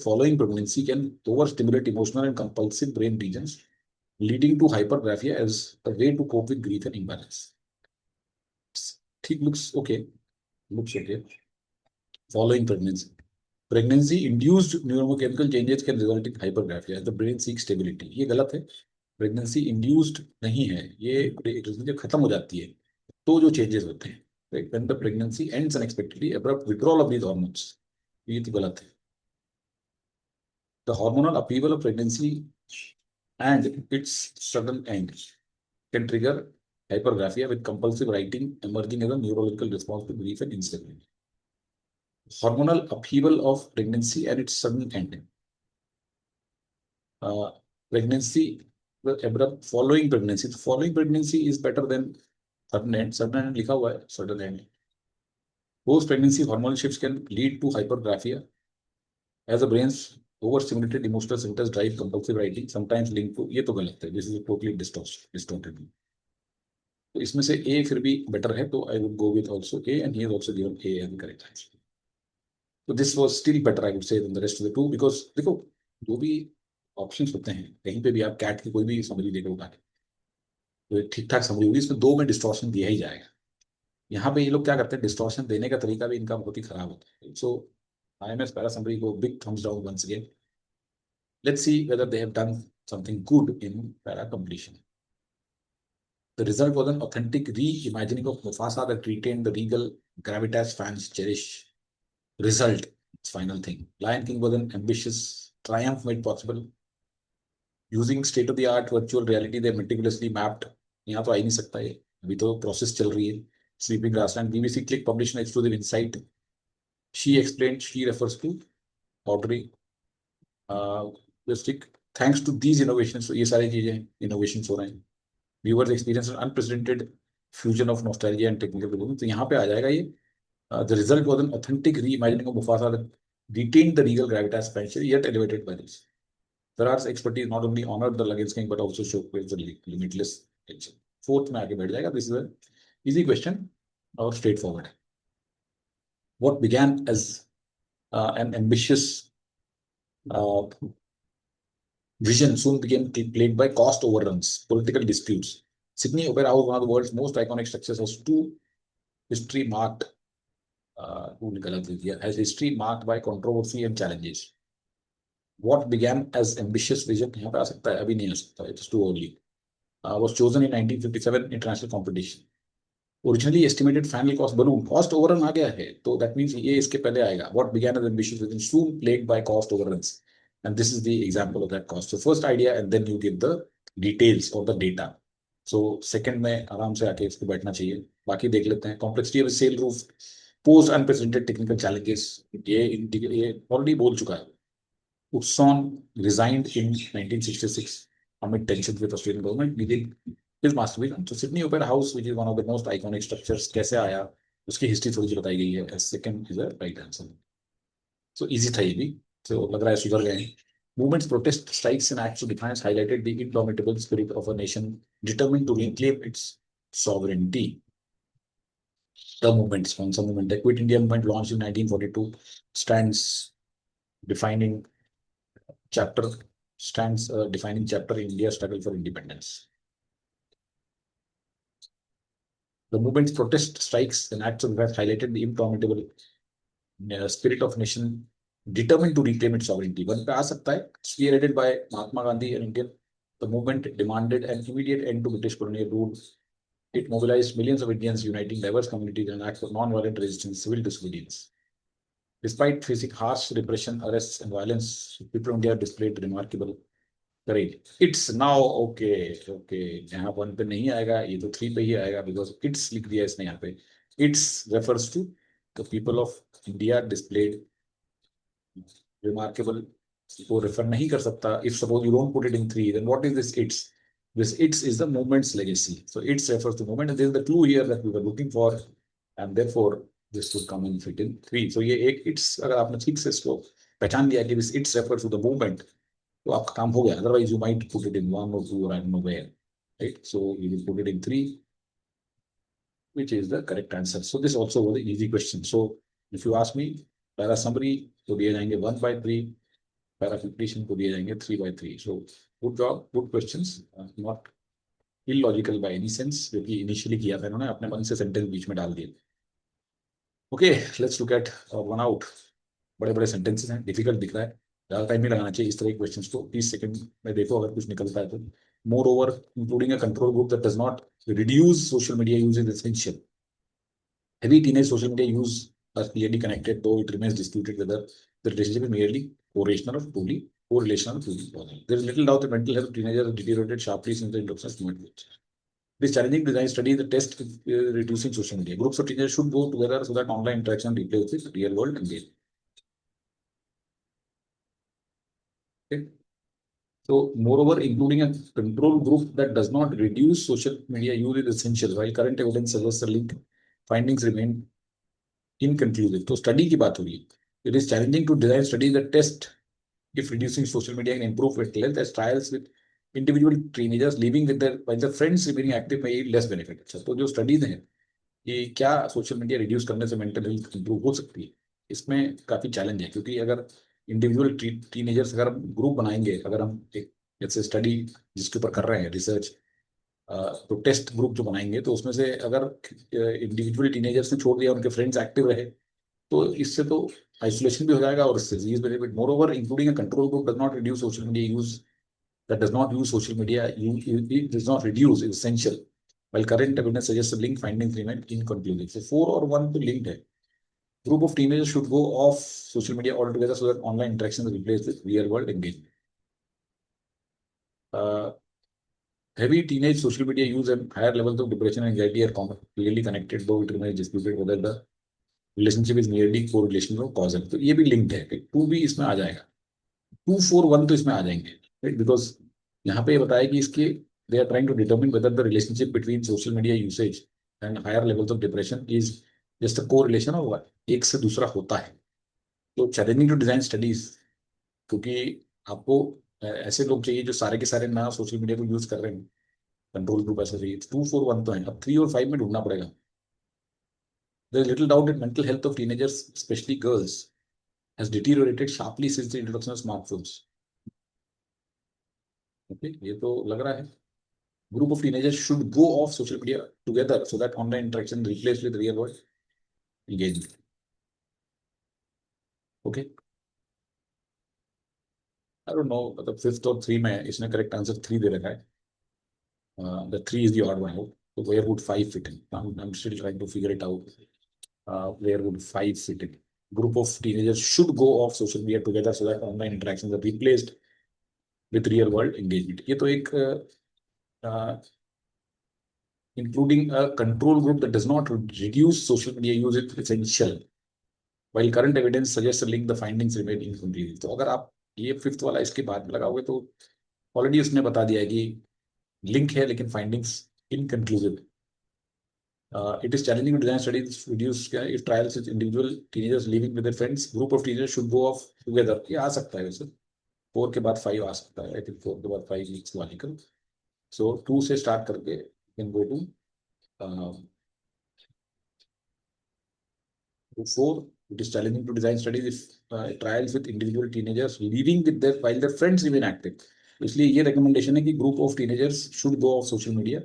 following pregnancy can overstimulate emotional and compulsive brain regions, leading to hypergraphia as a way to cope with grief and imbalance. ठीक, looks okay. Following pregnancy. Pregnancy-induced neurochemical changes can result in hypergraphia as the brain seeks stability. ये गलत है, pregnancy induced नहीं है, ये जब खत्म हो जाती है तो जो चेंजेस होते हैं, right? When the pregnancy ends unexpectedly, abrupt withdrawal of these hormones, ये तो गलत है। The hormonal upheaval of pregnancy and its sudden end can trigger hypergraphia with compulsive writing emerging as a neurological response to grief and instability. Hormonal upheaval of pregnancy and its sudden end. Pregnancy, the abrupt following pregnancy. Following pregnancy is better than sudden end. Sudden end लिखा हुआ है, sudden end. Post pregnancy hormonal shifts can lead to hypergraphia as the brain's overstimulated emotional centers drive compulsive writing, sometimes linked to, ये तो गलत है, this is totally distorted. तो इसमें से ए फिर भी बेटर है, तो I would go with also A, and he is also given A as the correct answer. तो this was still better I would say than the rest of the two, because देखो, जो भी options होते हैं कहीं पे भी आप कैट की कोई भी समरी देखो उठा के, तो ठीक ठाक समरी होगी, इसमें दो में डिस्टॉर्शन दिया ही जाएगा। यहाँ पे ये लोग क्या करते हैं, डिस्टॉर्शन देने का तरीका भी इनका बहुत ही खराब होता है। सो IMS पैरा समरी को big thumbs down once again. Let's see whether they have done something good in para completion. The result was an authentic reimagining of Mufasa that retained the regal gravitas fans cherish. Result, its final thing. Lion King was an ambitious triumph made possible using state-of-the-art virtual reality. They meticulously mapped. यहाँ तो आ ही नहीं सकता है, अभी तो process चल रही है। Sleeping Grassland, BBC Click published an exclusive insight. She explained, she refers to Audrey Stick. Thanks to these innovations, तो ये सारी चीजें innovations हो रहे हैं। Viewers experience an unprecedented fusion of nostalgia and technical development. तो यहाँ पे आ जाएगा ये the result was an authentic reimagining of Mufasa that retained the regal gravitas potential yet elevated by this. Ferrar's expertise not only honored the Lion King but also showcased the limitless potential. Fourth में आगे बढ़ जाएगा. This is an easy question or straightforward. What began as an ambitious vision soon became plagued by cost overruns, political disputes. Sydney Opera House, one of the world's most iconic structures, has history marked by controversy and challenges. What began as ambitious vision, यहाँ पे आ सकता है, अभी नहीं आ सकता, it's too early. Was chosen in 1957 international competition. Originally estimated final cost balloon, cost overrun आ गया है, तो that means ये इसके पहले आएगा. What began as ambitious vision soon plagued by cost overruns. And this is the example of that cost. So first idea and then you give the details or the data. So second में आराम से आके इसको बैठना चाहिए, बाकी देख लेते हैं. Complexity of a sail roof, post unprecedented technical challenges, ये already बोल चुका है. Upson resigned in 1966 amid tensions with Australian government, leading his masterpiece. So Sydney Opera House, which is one of the most iconic structures, कैसे आया, उसकी history थोड़ी सी बताई गई है. Second is the right answer. So easy था ये भी, तो लग रहा है सुधर गए हैं. Movements, protest, strikes, and acts of defiance highlighted the indomitable spirit of a nation determined to reclaim its sovereignty. The movements, कौन सा movement है? Quit India movement launched in 1942 stands defining chapter defining chapter in India's struggle for independence. The movement's protest, strikes, and acts of defiance highlighted the indomitable spirit of nation determined to reclaim its sovereignty. One पे आ सकता है. Spearheaded by Mahatma Gandhi and Indian, the movement demanded an immediate end to British colonial rule. It mobilized millions of Indians, uniting diverse communities and acts of non-violent resistance, civil disobedience. Despite facing harsh repression, arrests, and violence, people of India displayed remarkable courage. It's now okay, okay. यहाँ one पे नहीं आएगा, ये तो three पे ही आएगा, because it's लिख दिया इसने यहाँ पे. It's refers to the people of India displayed remarkable. को रेफर नहीं कर सकता. If suppose you don't put it in three, then what is this its? This its is the movement's legacy. So its refers to movement, and this is the clue here that we were looking for, and therefore this would come and fit in three. So ये एक its अगर आपने ठीक से इसको पहचान लिया कि this its refers to the movement, तो आपका काम हो गया. Otherwise you might put it in one or two or I don't know where, right? So you will put it in three, which is the correct answer. So this also was an easy question. So if you ask me, para summary तो दिए जाएंगे 1/3, para completion को दिए जाएंगे 3/3. So good job, good questions, not illogical by any sense, क्योंकि initially किया था इन्होंने, अपने मन से सेंटेंस बीच में डाल दिए. Okay, let's look at one out. बड़े बड़े सेंटेंसेस हैं, डिफिकल्ट दिख रहा है, ज्यादा टाइम नहीं लगाना चाहिए इस तरह के क्वेश्चंस को. 30 सेकंड में देखो अगर कुछ निकलता है तो. More over including a control group that does not reduce social media use is essential. Heavy teenage social media use are clearly connected, though it remains disputed whether the relationship is merely correlational or truly correlational or truly causal. There is little doubt that mental health of teenagers has deteriorated sharply since the introduction of smartphones. This challenging design study the test reducing social media. Groups of teenagers should go together so that online interaction replaces real world engagement. Okay. So, moreover, including a control group that does not reduce social media use is essential. While current evidence suggests a link, findings remain inconclusive. तो study की बात हो रही है. It is challenging to design studies that test if reducing social media can improve mental health, as trials with individual teenagers living with their while their friends remaining active may yield less benefit. अच्छा, तो जो studies हैं ये क्या social media reduce करने से mental health improve हो सकती है, इसमें काफी चैलेंज है. क्योंकि अगर इंडिविजुअल टीनेजर्स अगर हम ग्रुप बनाएंगे, अगर हम एक जैसे स्टडी जिसके ऊपर कर रहे हैं रिसर्च, तो टेस्ट ग्रुप जो बनाएंगे तो उसमें से अगर इंडिविजुअल टीनेजर्स ने छोड़ दिया, उनके फ्रेंड्स एक्टिव रहे, तो इससे तो आइसोलेशन भी हो जाएगा और इससे disease benefit. More over including a control group does not reduce social media use, that does not use social media, it does not reduce, is essential. While current evidence suggests the link, findings remain inconclusive. So 4 और 1 तो linked है. Group of teenagers should go off social media altogether so that online interactions are replaced with real world engagement. Heavy teenage social media use and higher levels of depression and anxiety are clearly connected, though it remains disputed whether the relationship is merely correlational or causal. तो ये भी linked है. 2 भी इसमें आ जाएगा. 2, 4, 1 तो इसमें आ जाएंगे, right? Because यहाँ पे ये बताया कि इसके they are trying to determine whether the relationship between social media usage and higher levels of depression is just a correlation or what, एक से दूसरा होता है. तो challenging to design studies, क्योंकि आपको ऐसे लोग चाहिए जो सारे के सारे ना सोशल मीडिया को यूज कर रहे हैं. कंट्रोल ग्रुप ऐसा चाहिए. 2, 4, 1 तो है. अब 3 और 5 में ढूंढना पड़ेगा. There is little doubt that mental health of teenagers, especially girls, has deteriorated sharply since the introduction of smartphones. Okay, ये तो लग रहा है. Group of teenagers should go off social media together so that online interaction replaced with real world engagement. Okay. I don't know, मतलब fifth और three में इसने correct answer 3 दे रखा है. The 3 is the odd one out. So where would 5 fit in? I'm still trying to figure it out. Where would 5 fit in? Group of teenagers should go off social media together so that online interactions are replaced with real world engagement. ये तो एक including a control group that does not reduce social media use is essential. While current evidence suggests a link, the findings remain incomplete. तो अगर आप ये fifth वाला इसके बाद में लगाओगे तो ऑलरेडी उसने बता दिया है कि लिंक है लेकिन findings inconclusive. It is challenging to design studies reduce if trials with individual teenagers living with their friends. Group of teenagers should go off together. ये आ सकता है वैसे 4 के बाद 5 आ सकता है. I think 4 के बाद 5 weeks logical. So 2 से start करके can go to 4. It is challenging to design studies if trials with individual teenagers living with their while their friends remain active. इसलिए ये recommendation है कि group of teenagers should go off social media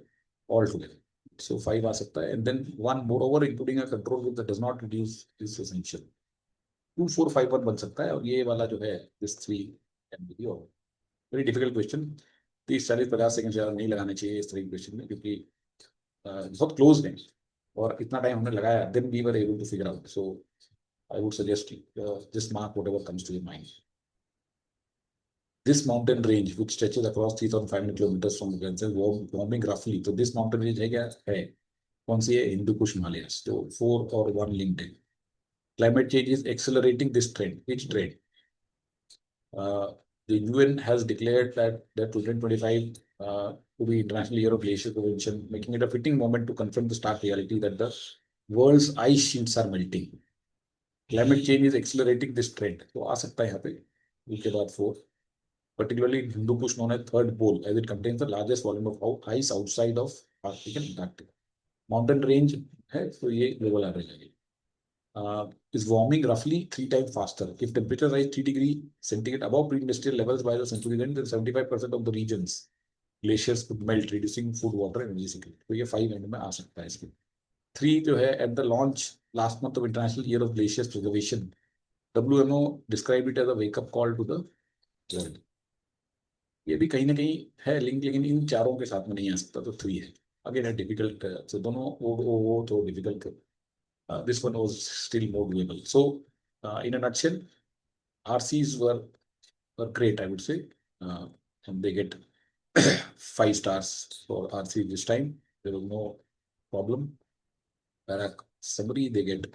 altogether. So 5 आ सकता है, and then 1 moreover including a control group that does not reduce is essential. 2, 4, 5 1 बन सकता है, और ये वाला जो है this 3 can be your very difficult question. 30-40-50 second से ज्यादा नहीं लगाने चाहिए इस तरह के क्वेश्चन में, क्योंकि बहुत क्लोज है और इतना टाइम हमने लगाया, then we were able to figure out. So I would suggest just mark whatever comes to your mind. This mountain range, which stretches across 3,500 kilometers from the warming roughly. So this mountain range है क्या है? कौन सी है? Hindu Kush Himalayas. तो 4 और 1 linked है. Climate change is accelerating this trend. Which trend? The UN has declared that 2025 to be International Year of Glacier Prevention, making it a fitting moment to confront the stark reality that the world's ice sheets are melting. Climate change is accelerating this trend. तो आ सकता है यहाँ पे उसके बाद 4. Particularly Hindu Kush known as third pole, as it contains the largest volume of ice outside of Arctic and Antarctic. Mountain range है, तो ये global average है. Is warming roughly 3 times faster. If temperature rise 3 degree centigrade above pre-industrial levels by the century end, then 75% of the regions glaciers could melt, reducing food, water, and energy security. तो ये 5 and में आ सकता है इसके. 3 जो है, at the launch last month of International Year of Glaciers Preservation, WMO described it as a wake-up call to the world. ये भी कहीं ना कहीं है लिंक, लेकिन इन चारों के साथ में नहीं आ सकता, तो 3 है. अगेन है डिफिकल्ट, so दोनों वो तो डिफिकल्ट थे. This one was still more doable. So in a nutshell, RCs were great, I would say, and they get 5 stars for RC this time. There was no problem. Para summary, they get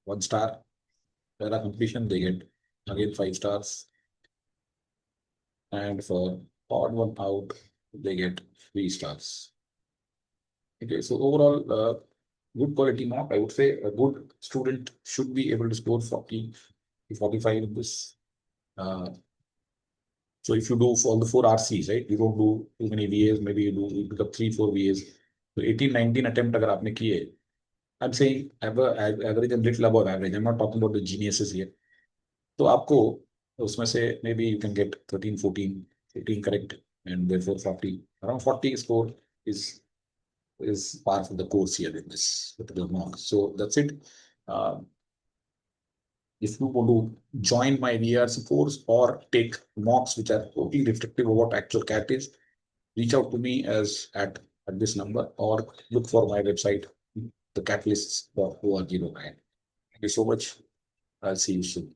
1 star. Para completion, they get again 5 stars. And for odd one out, they get 3 stars. Okay, so overall, good quality mark. I would say a good student should be able to score 40 to 45 in this. So if you do all the 4 RCs, right, you don't do too many VAs, maybe you pick up 3, 4 VAs. So 18, 19 attempt अगर आपने किए, I'm saying average and little above average. I'm not talking about the geniuses here. तो आपको उसमें से maybe you can get 13, 14, 18 correct, and therefore 40. Around 40 score is par for the course here in this particular mock. So that's it. If you want to join my VRC course or take mocks which are totally reflective of what actual CAT is, reach out to me at this number, or look for my website, thecatalysts.org. Thank you so much. I'll see you soon.